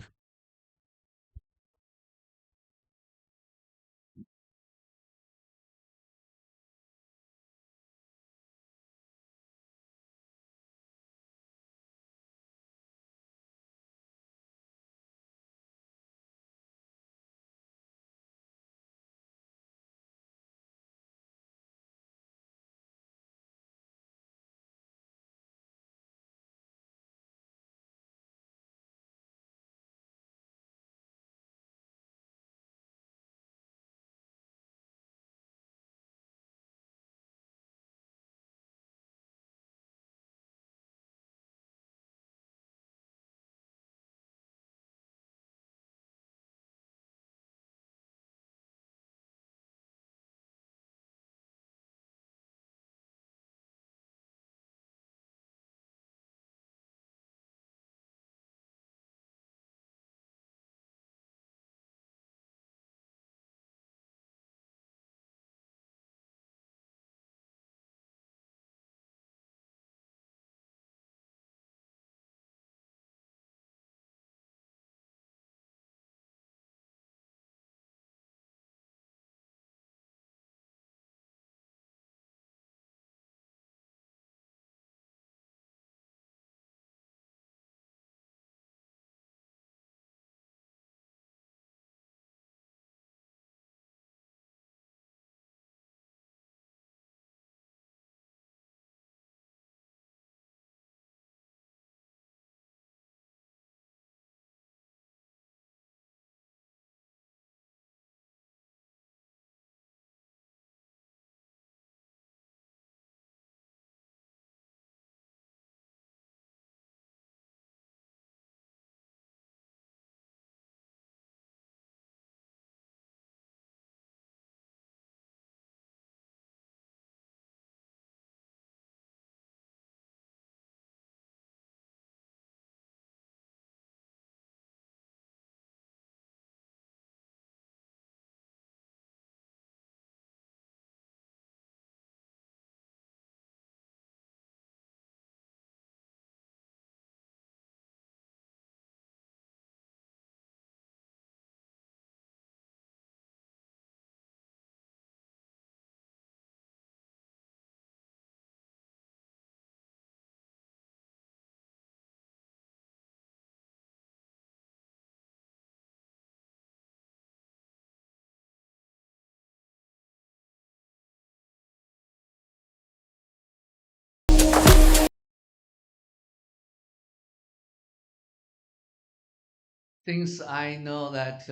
since I know that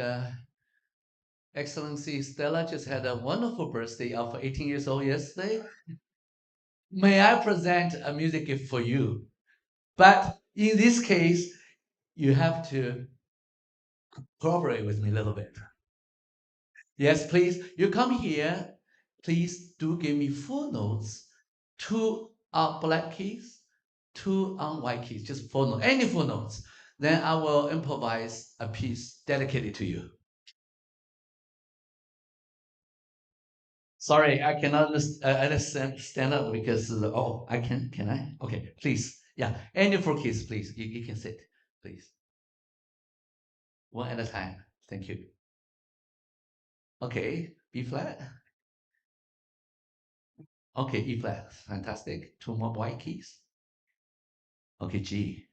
Excellency Stella just had a wonderful birthday of 18 years old yesterday, may I present a music gift for you? But in this case, you have to cooperate with me a little bit. Yes, please. You come here. Please do give me full notes. 2 on black keys, 2 on white keys, just full notes, any full notes. Then I will improvise a piece dedicated to you. Sorry, I cannot stand up because I can I? Okay, please. Yeah, any 4 keys, please. You can sit, please. One at a time. Thank you. Okay, B flat. Okay, E flat. Fantastic. 2 more white keys. Okay, G.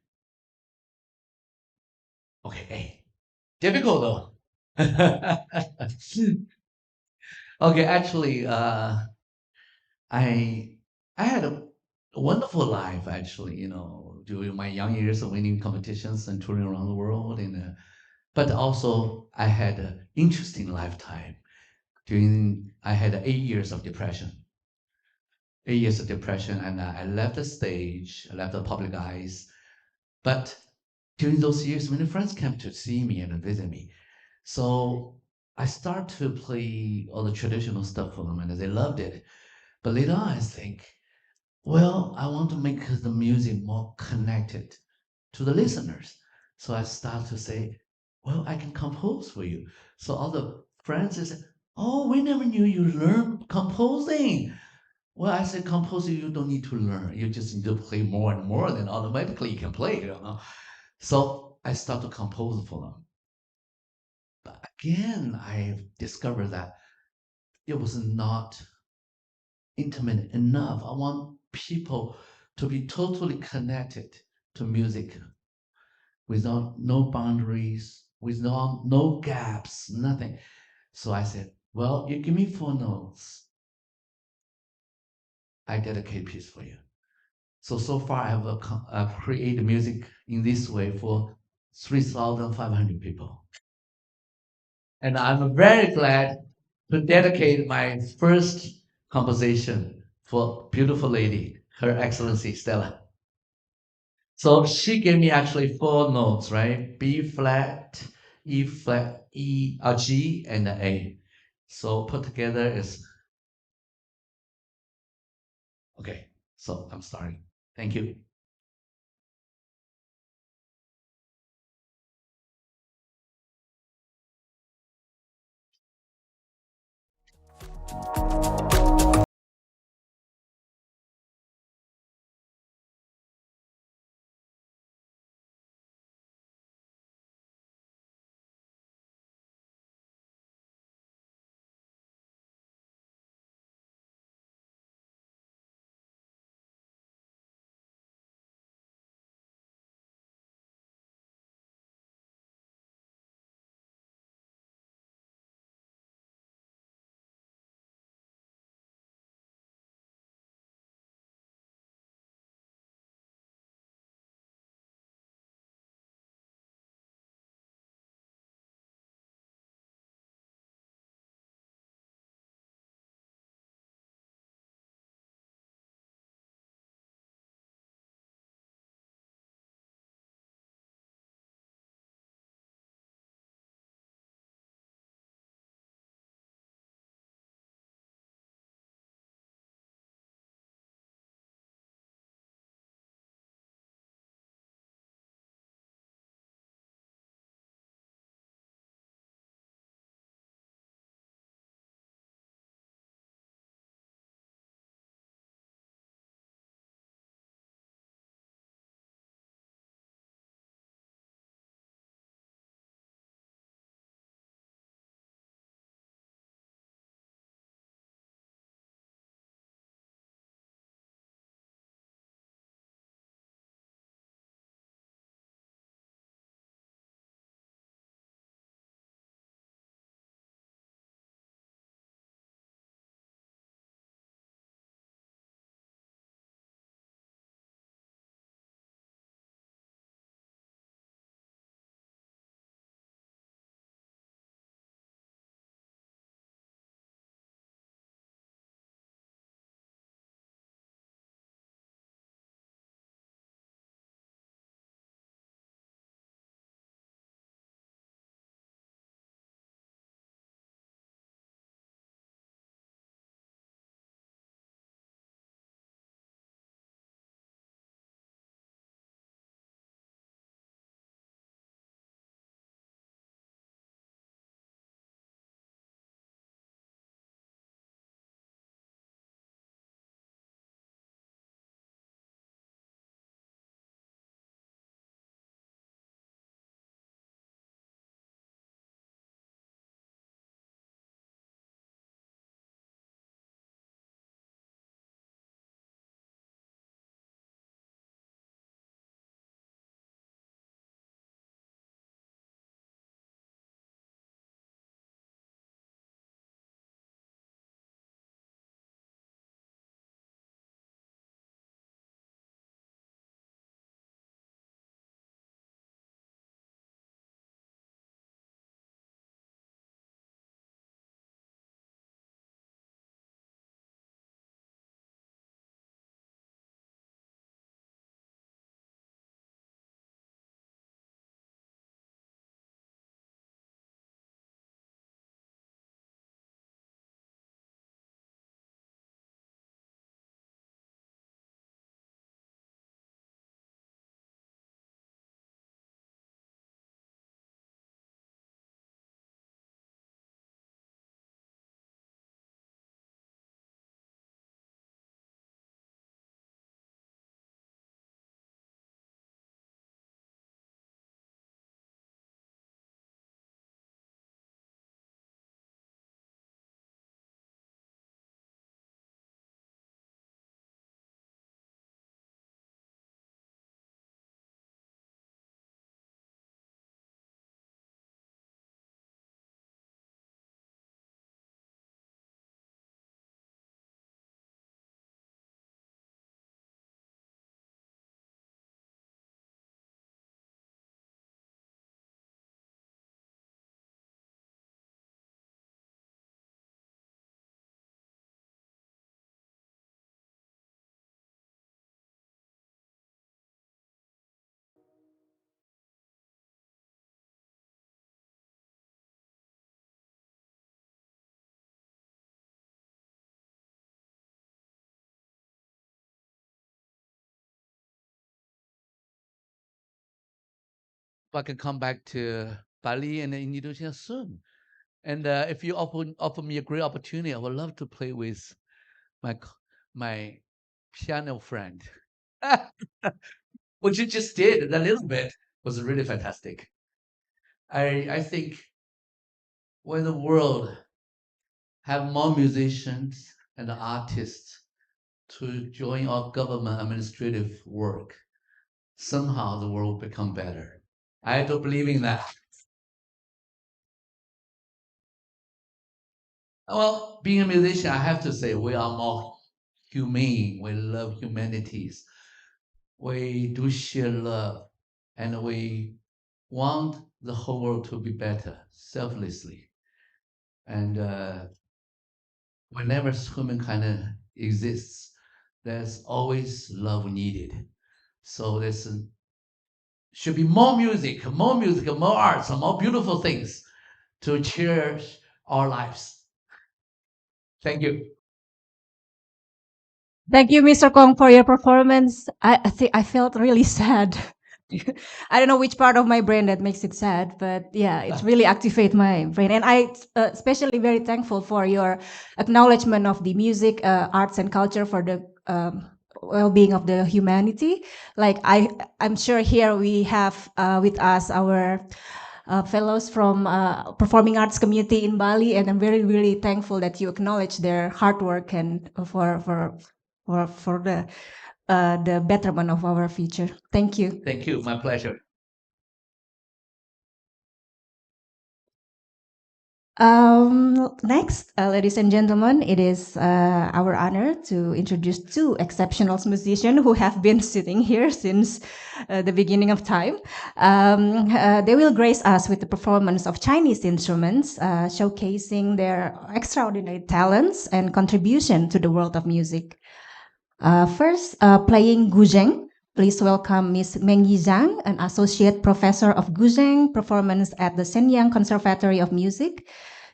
Okay, A. Difficult though. Okay, actually, I had a wonderful life actually. During my young years of winning competitions and touring around the world, and but also I had an interesting lifetime. I had 8 years of depression. 8 years of depression, and I left the stage, I left the public eyes. But during those years, many friends came to see me and visit me. So I start to play all the traditional stuff for them, and they loved it. But later on, I think, well, I want to make the music more connected to the listeners. So I start to say, well, I can compose for you. So all the friends say, oh, we never knew you learned composing. Well, I said, composing, you don't need to learn. You just need to play more and more, then automatically you can play. So I start to compose for them. But again, I discovered that it was not intimate enough. I want people to be totally connected to music without no boundaries, without no gaps, nothing. So I said, well, you give me 4 notes. I dedicate a piece for you. So far I've created music in this way for 3,500 people. And I'm very glad to dedicate my first composition for beautiful lady, Her Excellency Stella. So she gave me actually 4 notes, right? B flat, E flat, G, and A. So put together is okay. So I'm starting. Thank you. I can come back to Bali and Indonesia soon. And if you offer me a great opportunity, I would love to play with my piano friend. What you just did, a little bit, was really fantastic. I think when the world have more musicians and artists to join our government administrative work, somehow the world will become better. I do believe in that. Well, being a musician, I have to say we are more humane. We love humanities. We do share love, and we want the whole world to be better, selflessly. And whenever humankind exists, there's always love needed. So there's should be more music, more arts, and more beautiful things to cherish our lives. Thank you. Thank you, Mr. Kong, for your performance. I think I felt really sad. I don't know which part of my brain that makes it sad, but yeah, it's really activate my brain. And I especially very thankful for your acknowledgement of the music, arts, and culture for the well-being of the humanity. Like I'm sure here we have with us our fellows from performing arts community in Bali, and I'm very really thankful that you acknowledge their hard work and for the betterment of our future. Thank you. Thank you. My pleasure. Next, ladies and gentlemen, it is our honor to introduce two exceptional musicians who have been sitting here since the beginning of time. They will grace us with the performance of Chinese instruments, showcasing their extraordinary talents and contribution to the world of music. First, playing guzheng. Please welcome Ms. Meng Yizhang, an associate professor of guzheng performance at the Shenyang Conservatory of Music.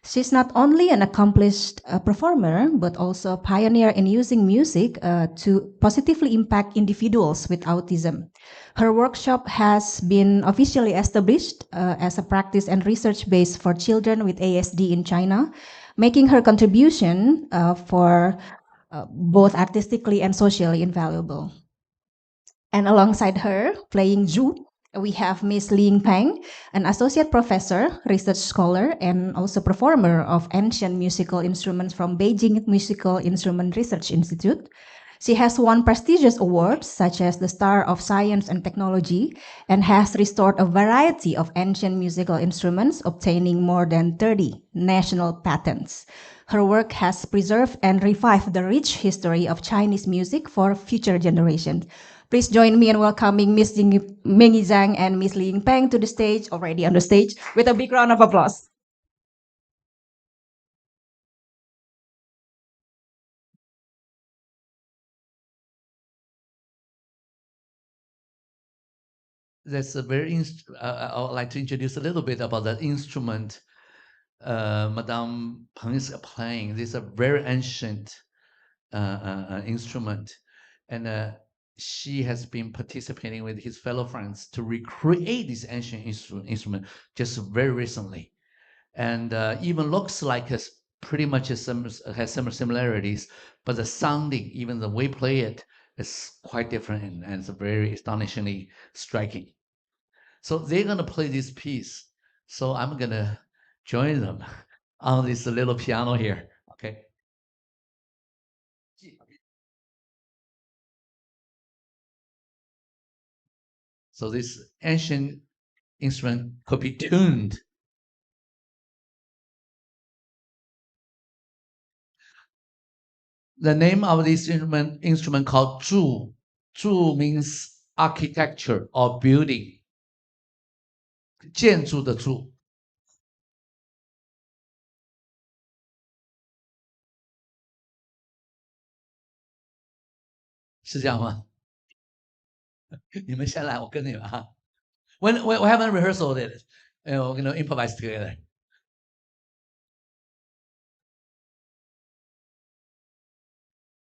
She's not only an accomplished performer, but also a pioneer in using music to positively impact individuals with autism. Her workshop has been officially established as a practice and research base for children with ASD in China, making her contribution for both artistically and socially invaluable. And alongside her, playing Zhu, we have Miss Ling Peng, an associate professor, research scholar, and also performer of ancient musical instruments from Beijing Musical Instrument Research Institute. She has won prestigious awards such as the Star of Science and Technology and has restored a variety of ancient musical instruments, obtaining more than 30 national patents. Her work has preserved and revived the rich history of Chinese music for future generations. Please join me in welcoming Ms. Meng Yizhang and Ms. Ling Peng to the stage, already on the stage, with a big round of applause. That's a very. I would like to introduce a little bit about the instrument Madame Peng is playing. This is a very ancient instrument, and she has been participating with his fellow friends to recreate this ancient instrument just very recently, and even looks like pretty much has some similarities, but the sounding, even the way play it, is quite different and it's very astonishingly striking. So they're gonna play this piece. So I'm gonna join them on this little piano here. Okay. So this ancient instrument could be tuned. The name of this instrument called zhu. Zhu means architecture or building. 建筑的筑。是这样吗？你们先来，我跟你们哈。When we haven't rehearsed it, we're gonna improvise together.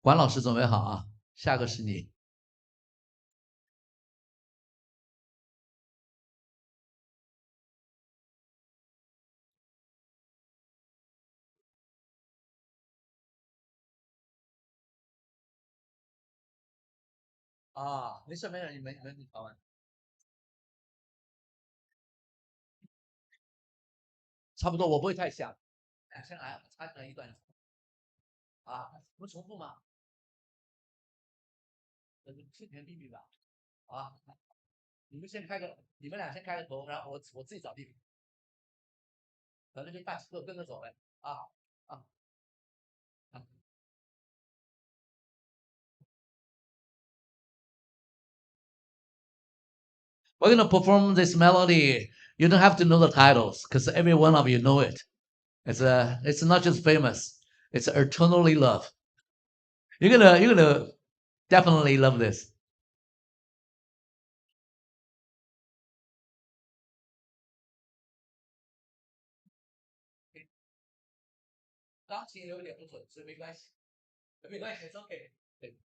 管老师准备好啊，下个是你。啊，没事没事，你考完。差不多，我不会太像。先来，参加一段。啊，我们重复吗？是甜地名吧？啊，你们俩先开个头，然后我自己找地名。反正就大气都跟着走呗。啊啊啊！ We're gonna perform this melody. You don't have to know the titles because every one of you know it. It's not just famous. It's eternally love. You're gonna definitely love this. 钢琴有点不准，所以没关系，没关系，it's okay。对。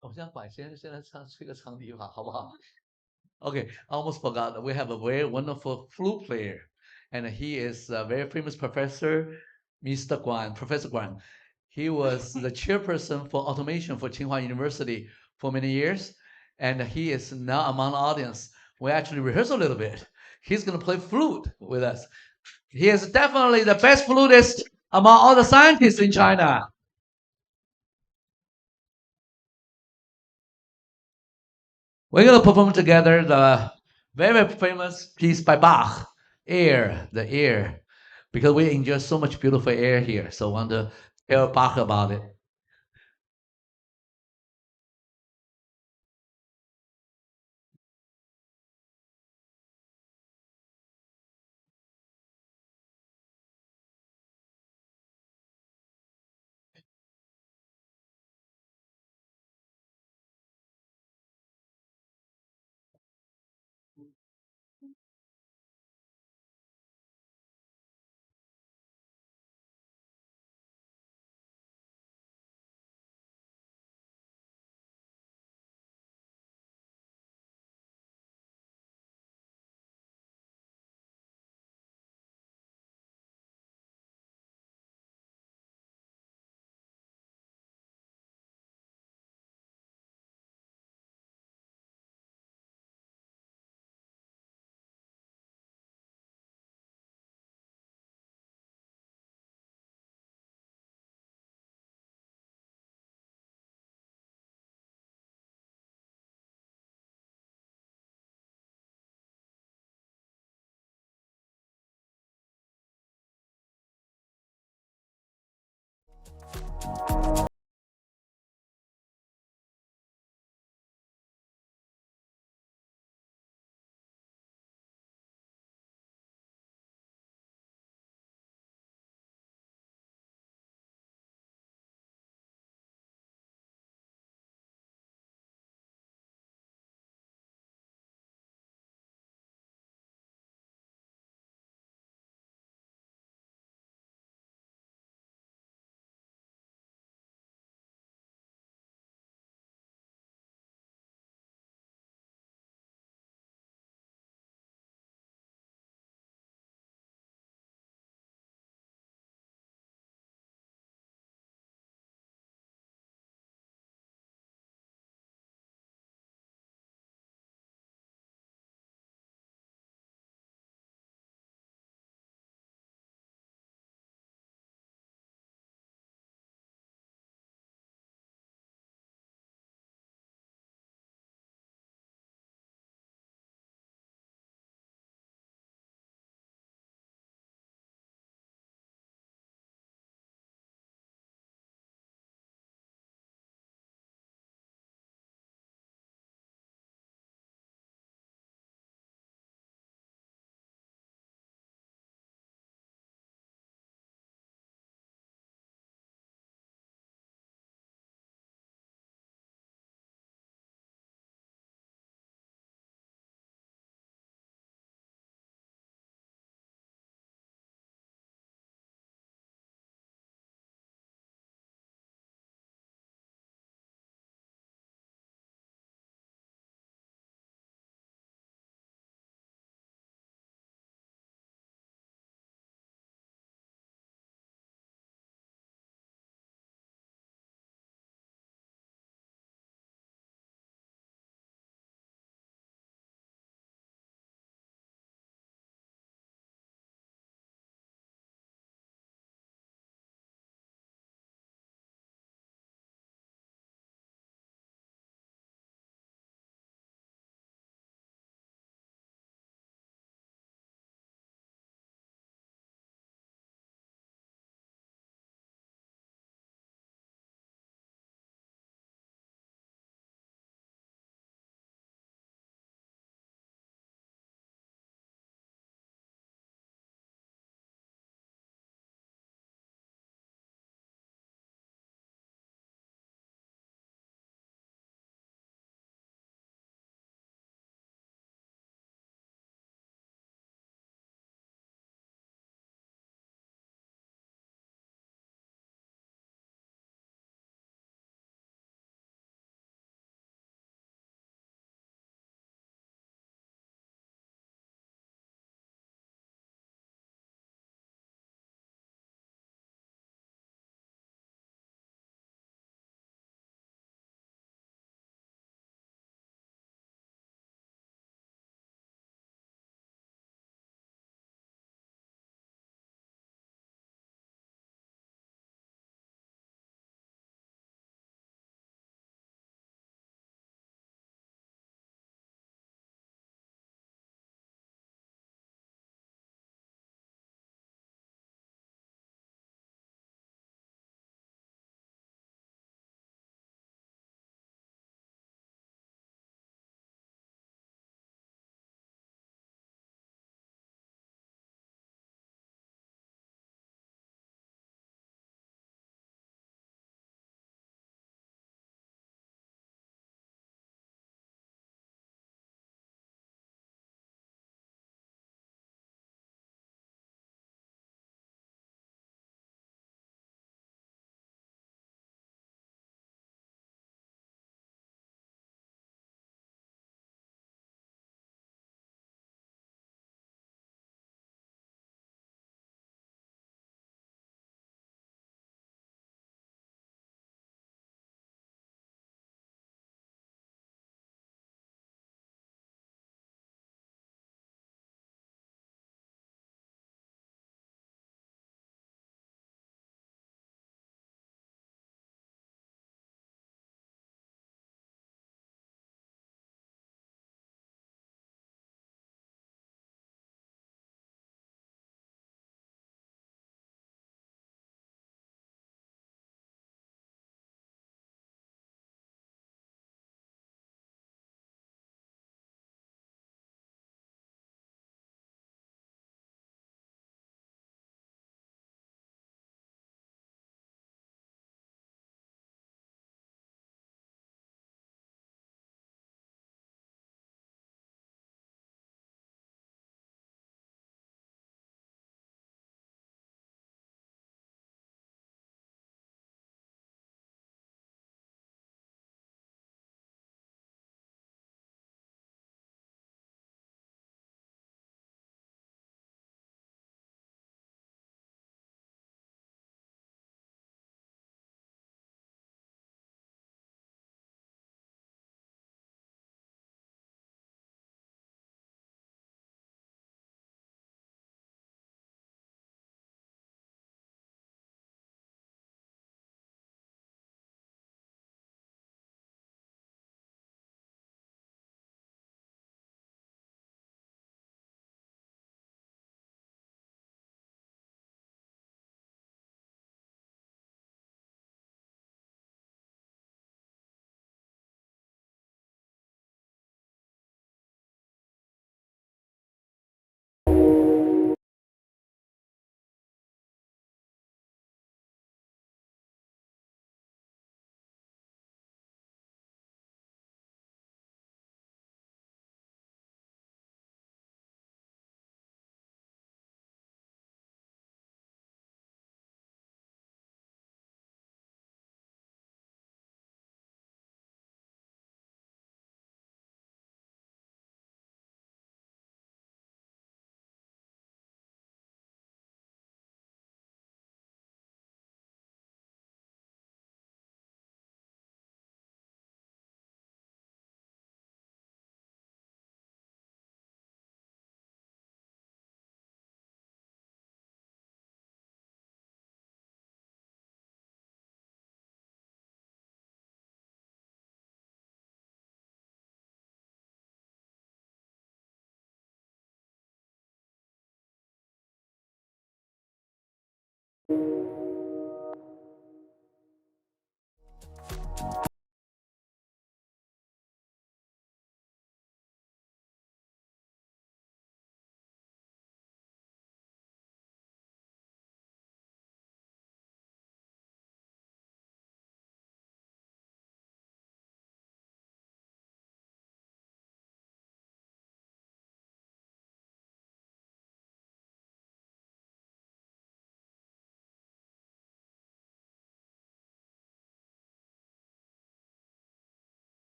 我现在管先唱吹个长笛吧，好不好？ Okay, I almost forgot. We have a very wonderful flute player, and he is a very famous professor, Mr. Guan, Professor Guan. He was the chairperson for automation for Tsinghua University for many years, and he is now among the audience. We actually rehearsed a little bit. He's going to play flute with us. He is definitely the best flutist among all the scientists in China. We're going to perform together the very famous piece by Bach, Air, the Air, because we enjoy so much beautiful air here. So I want to tell Bach about it.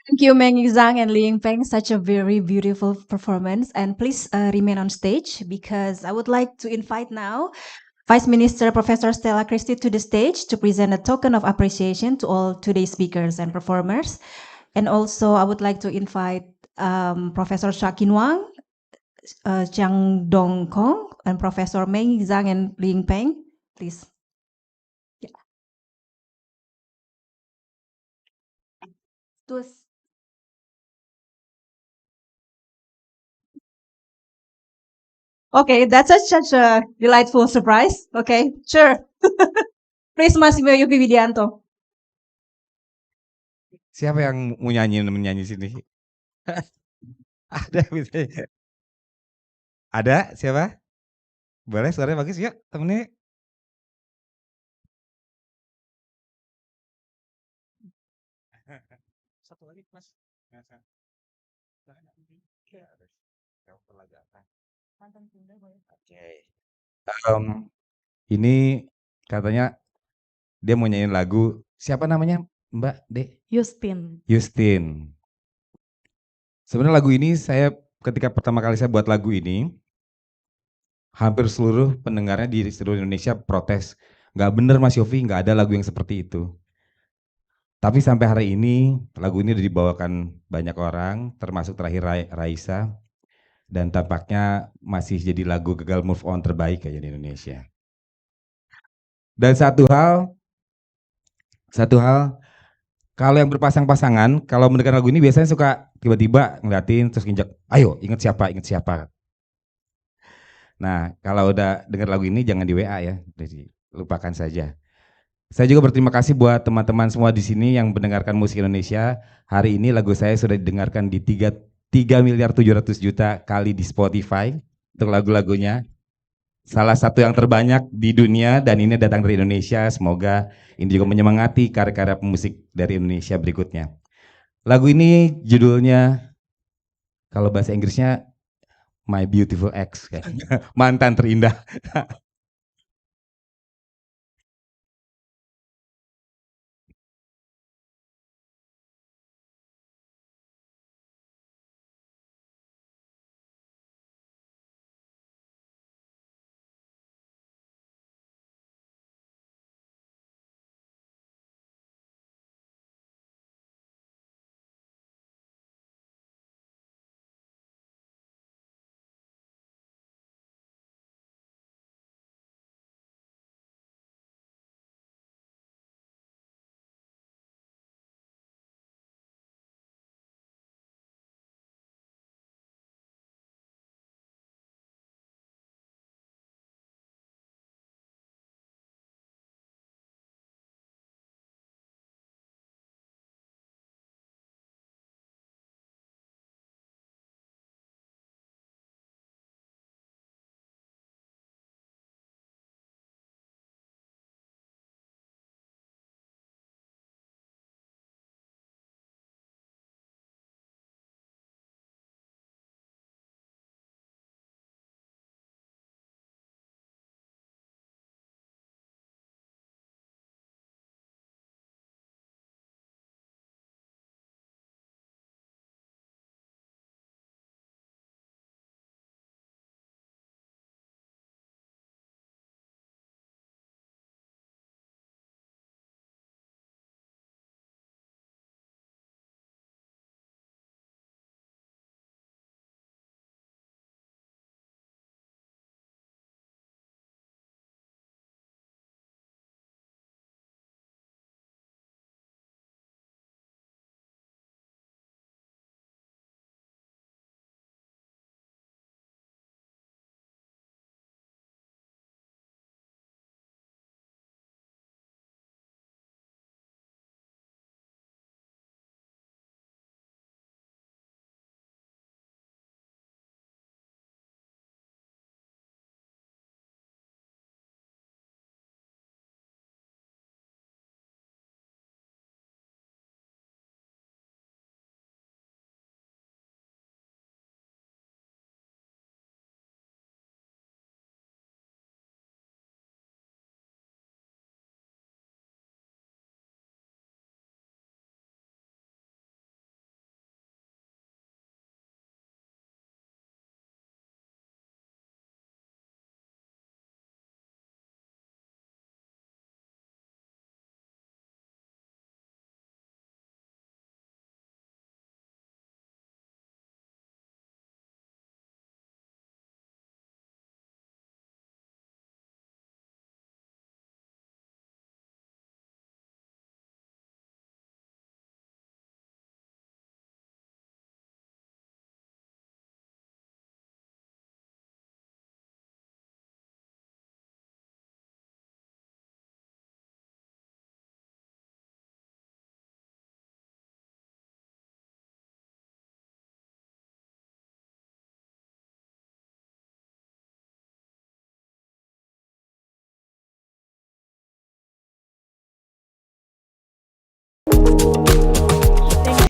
Thank you, Meng Zhang and Li Yingpeng. Such a very beautiful performance. And please remain on stage because I would like to invite now Vice Minister Professor Stella Christie to the stage to present a token of appreciation to all today's speakers and performers. And also, I would like to invite Professor Shakin Wang, Jiang Dong Kong, and Professor Meng Zhang and Li Yingpeng. Please. Yeah. Terus. Okay, that's such a delightful surprise. Okay, sure. Please, Mas Yogi Widianto. Siapa yang mau menyanyi sini? Ada misalnya. Ada siapa? Boleh suaranya bagus yuk temennya. Satu lagi Mas. Oke. Ini katanya dia mau nyanyiin lagu. Siapa namanya Mbak Dek? Justin. Justin. Sebenarnya lagu ini ketika pertama kali saya buat lagu ini, hampir seluruh pendengarnya di seluruh Indonesia protes. Nggak bener Mas Yofi, nggak ada lagu yang seperti itu. Tapi sampai hari ini lagu ini udah dibawakan banyak orang, termasuk terakhir Raisa, dan tampaknya masih jadi lagu gagal move on terbaik kayaknya di Indonesia. Dan satu hal, kalau yang berpasang-pasangan, kalau mendengar lagu ini biasanya suka tiba-tiba ngeliatin terus nginjak, ayo inget siapa. Nah kalau udah dengar lagu ini jangan di WA ya, lupakan saja. Saya juga berterima kasih buat teman-teman semua di sini yang mendengarkan musik Indonesia. Hari ini lagu saya sudah didengarkan di 3.700.000.000 kali di Spotify untuk lagu-lagunya. Salah satu yang terbanyak di dunia dan ini datang dari Indonesia. Semoga ini juga menyemangati karya-karya pemusik dari Indonesia berikutnya. Lagu ini judulnya, kalau bahasa Inggrisnya My Beautiful Ex, mantan terindah.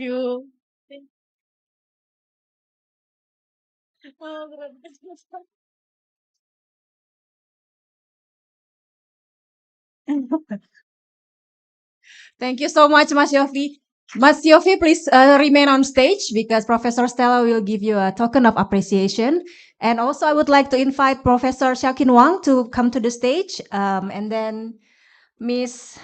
you. Thank you so much, Mas Yofi. Mas Yofi, please remain on stage because Professor Stella will give you a token of appreciation. And also, I would like to invite Professor Xiaoqin Wang to come to the stage. And then Miss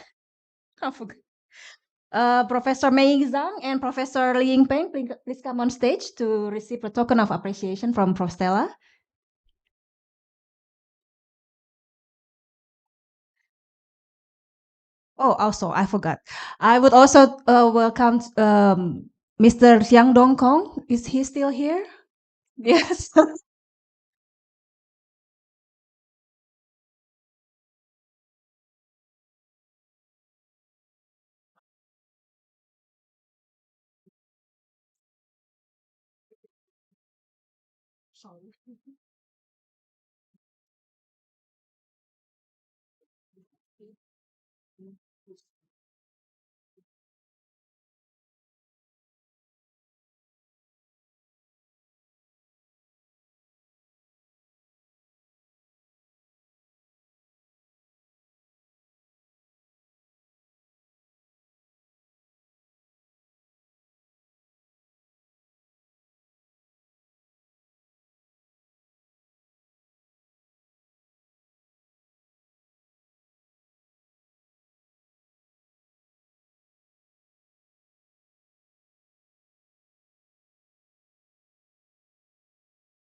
Professor Mei Zhang and Professor Li Yingpeng, please come on stage to receive a token of appreciation from Prof. Stella. Oh, also, I forgot. I would also welcome Mr. Xiang Dongkong. Is he still here? Yes.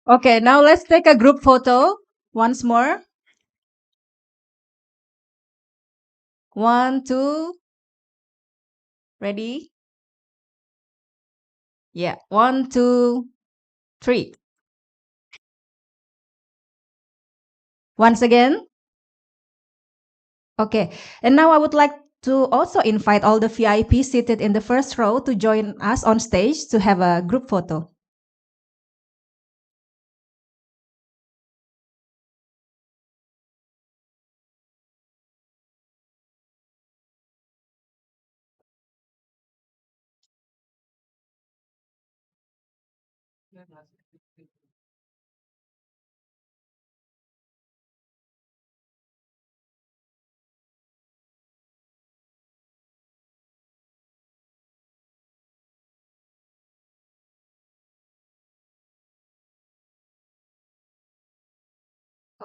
Okay, now let's take a group photo once more. 1, 2. Ready? Yeah. 1, 2, 3. Once again. Okay. And now I would like to also invite all the VIP seated in the first row to join us on stage to have a group photo.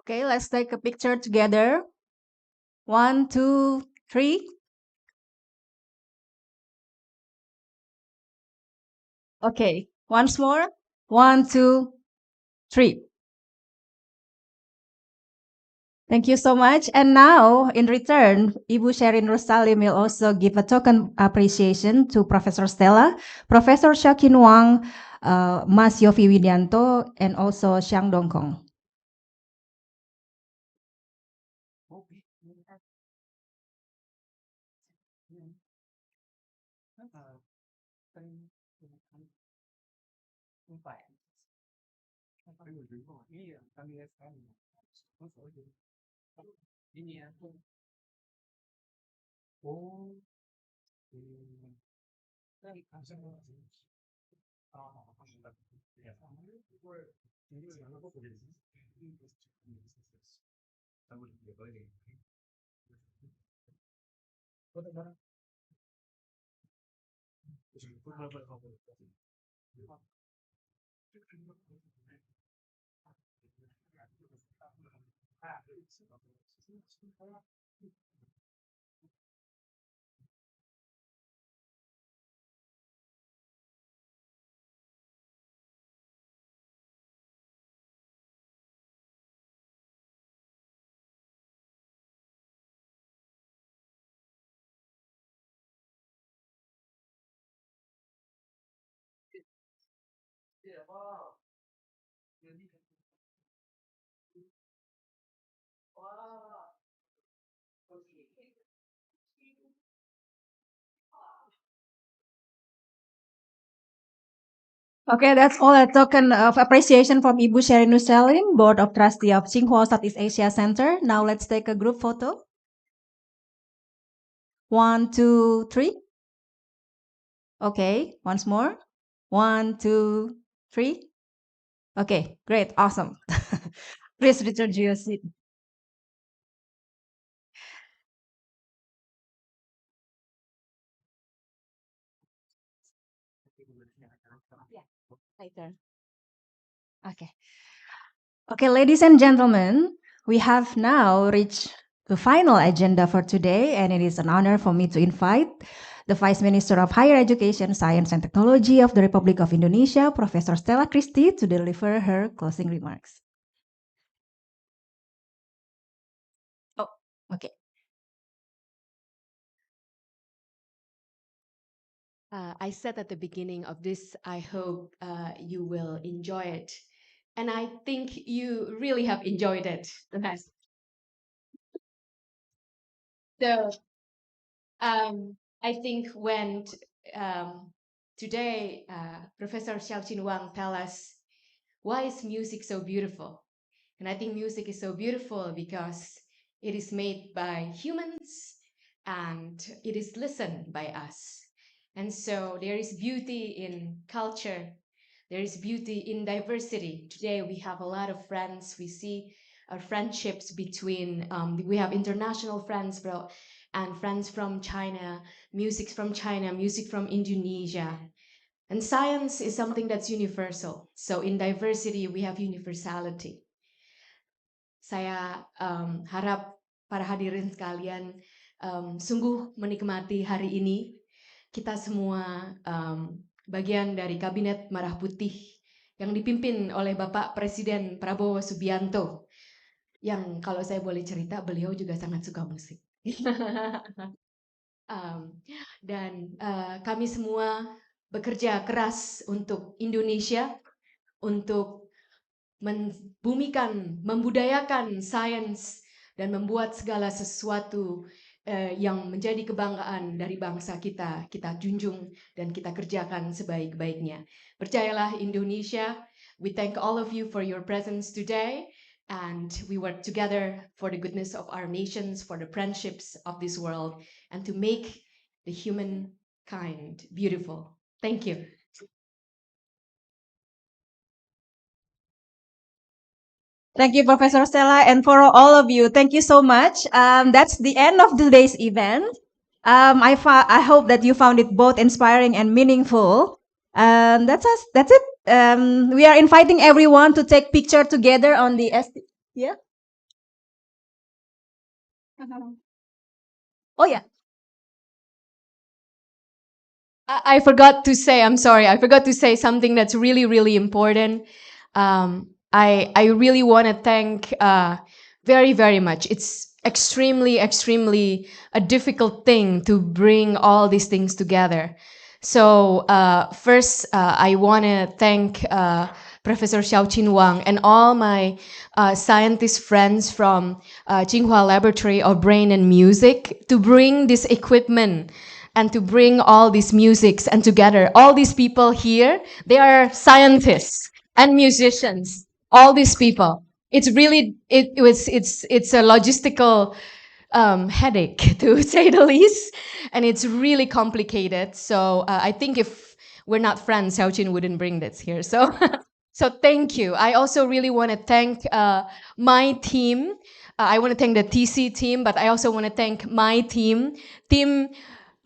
Okay, let's take a picture together. 1, 2, 3. Okay, once more. 1, 2, 3. Thank you so much. And now, in return, Ibu Sherin Rusalim will also give a token appreciation to Professor Stella, Professor Xiaoqin Wang, Mas Yofi Widianto, and also Xiang Dongkong. Okay, that's all a token of appreciation from Ibu Sherin Rusalim, Board of Trustee of Tsinghua Southeast Asia Center. Now let's take a group photo. 1, 2, 3. Okay, once more. 1, 2, 3. Okay, great, awesome. Please return to your seat. Later. Okay. Okay, ladies and gentlemen, we have now reached the final agenda for today, and it is an honor for me to invite the Vice Minister of Higher Education, Science and Technology of the Republic of Indonesia, Professor Stella Christie, to deliver her closing remarks. Oh, okay. I said at the beginning of this, I hope you will enjoy it. And I think you really have enjoyed it. Yes. So I think when today Professor Xiaoqin Wang tell us, why is music so beautiful? And I think music is so beautiful because it is made by humans and it is listened by us. And so there is beauty in culture. There is beauty in diversity. Today we have a lot of friends. We see our friendships between, we have international friends and friends from China, music from China, music from Indonesia. And science is something that's universal. So in diversity, we have universality. Saya harap para hadirin sekalian sungguh menikmati hari ini. Kita semua bagian dari Kabinet Merah Putih yang dipimpin oleh Bapak Presiden Prabowo Subianto. Yang kalau saya boleh cerita, beliau juga sangat suka musik. Dan kami semua bekerja keras untuk Indonesia, untuk membumikan, membudayakan sains, dan membuat segala sesuatu yang menjadi kebanggaan dari bangsa kita, kita junjung dan kita kerjakan sebaik-baiknya. Percayalah Indonesia, we thank all of you for your presence today, and we work together for the goodness of our nations, for the friendships of this world, and to make the human kind beautiful. Thank you. Thank you, Professor Stella, and for all of you, thank you so much. That's the end of today's event. I hope that you found it both inspiring and meaningful. That's us. That's it. We are inviting everyone to take picture together on the Yeah. Oh yeah. I forgot to say, I'm sorry, I forgot to say something that's really, really important. I really want to thank very, very much. It's extremely, extremely a difficult thing to bring all these things together. So first, I want to thank Professor Xiaoqin Wang and all my scientist friends from Tsinghua Laboratory of Brain and Music to bring this equipment and to bring all these musics and together. All these people here, they are scientists and musicians. All these people. It's really it's a logistical headache to say the least, and it's really complicated. So I think if we're not friends, Xiaoqin wouldn't bring this here. So so thank you. I also really want to thank my team. I want to thank the TC team, but I also want to thank my team, Team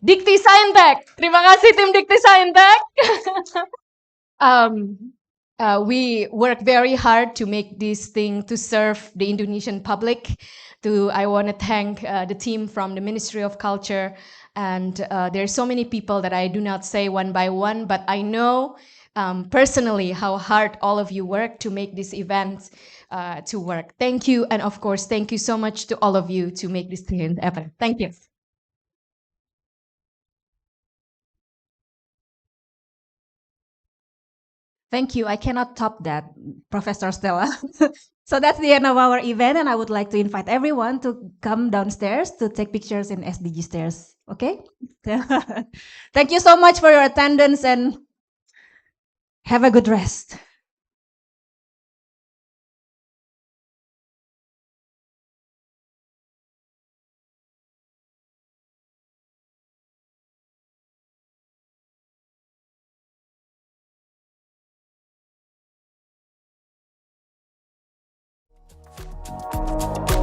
Dikti Saintek. Terima kasih tim Dikti Saintek. We work very hard to make this thing to serve the Indonesian public. I want to thank the team from the Ministry of Culture, and there are so many people that I do not say one by one, but I know personally how hard all of you work to make this event to work. Thank you, and of course, thank you so much to all of you to make this thing happen. Thank you. Thank you. I cannot top that, Professor Stella. So that's the end of our event, and I would like to invite everyone to come downstairs to take pictures in SDG stairs. Okay? Thank you so much for your attendance and have a good rest. you.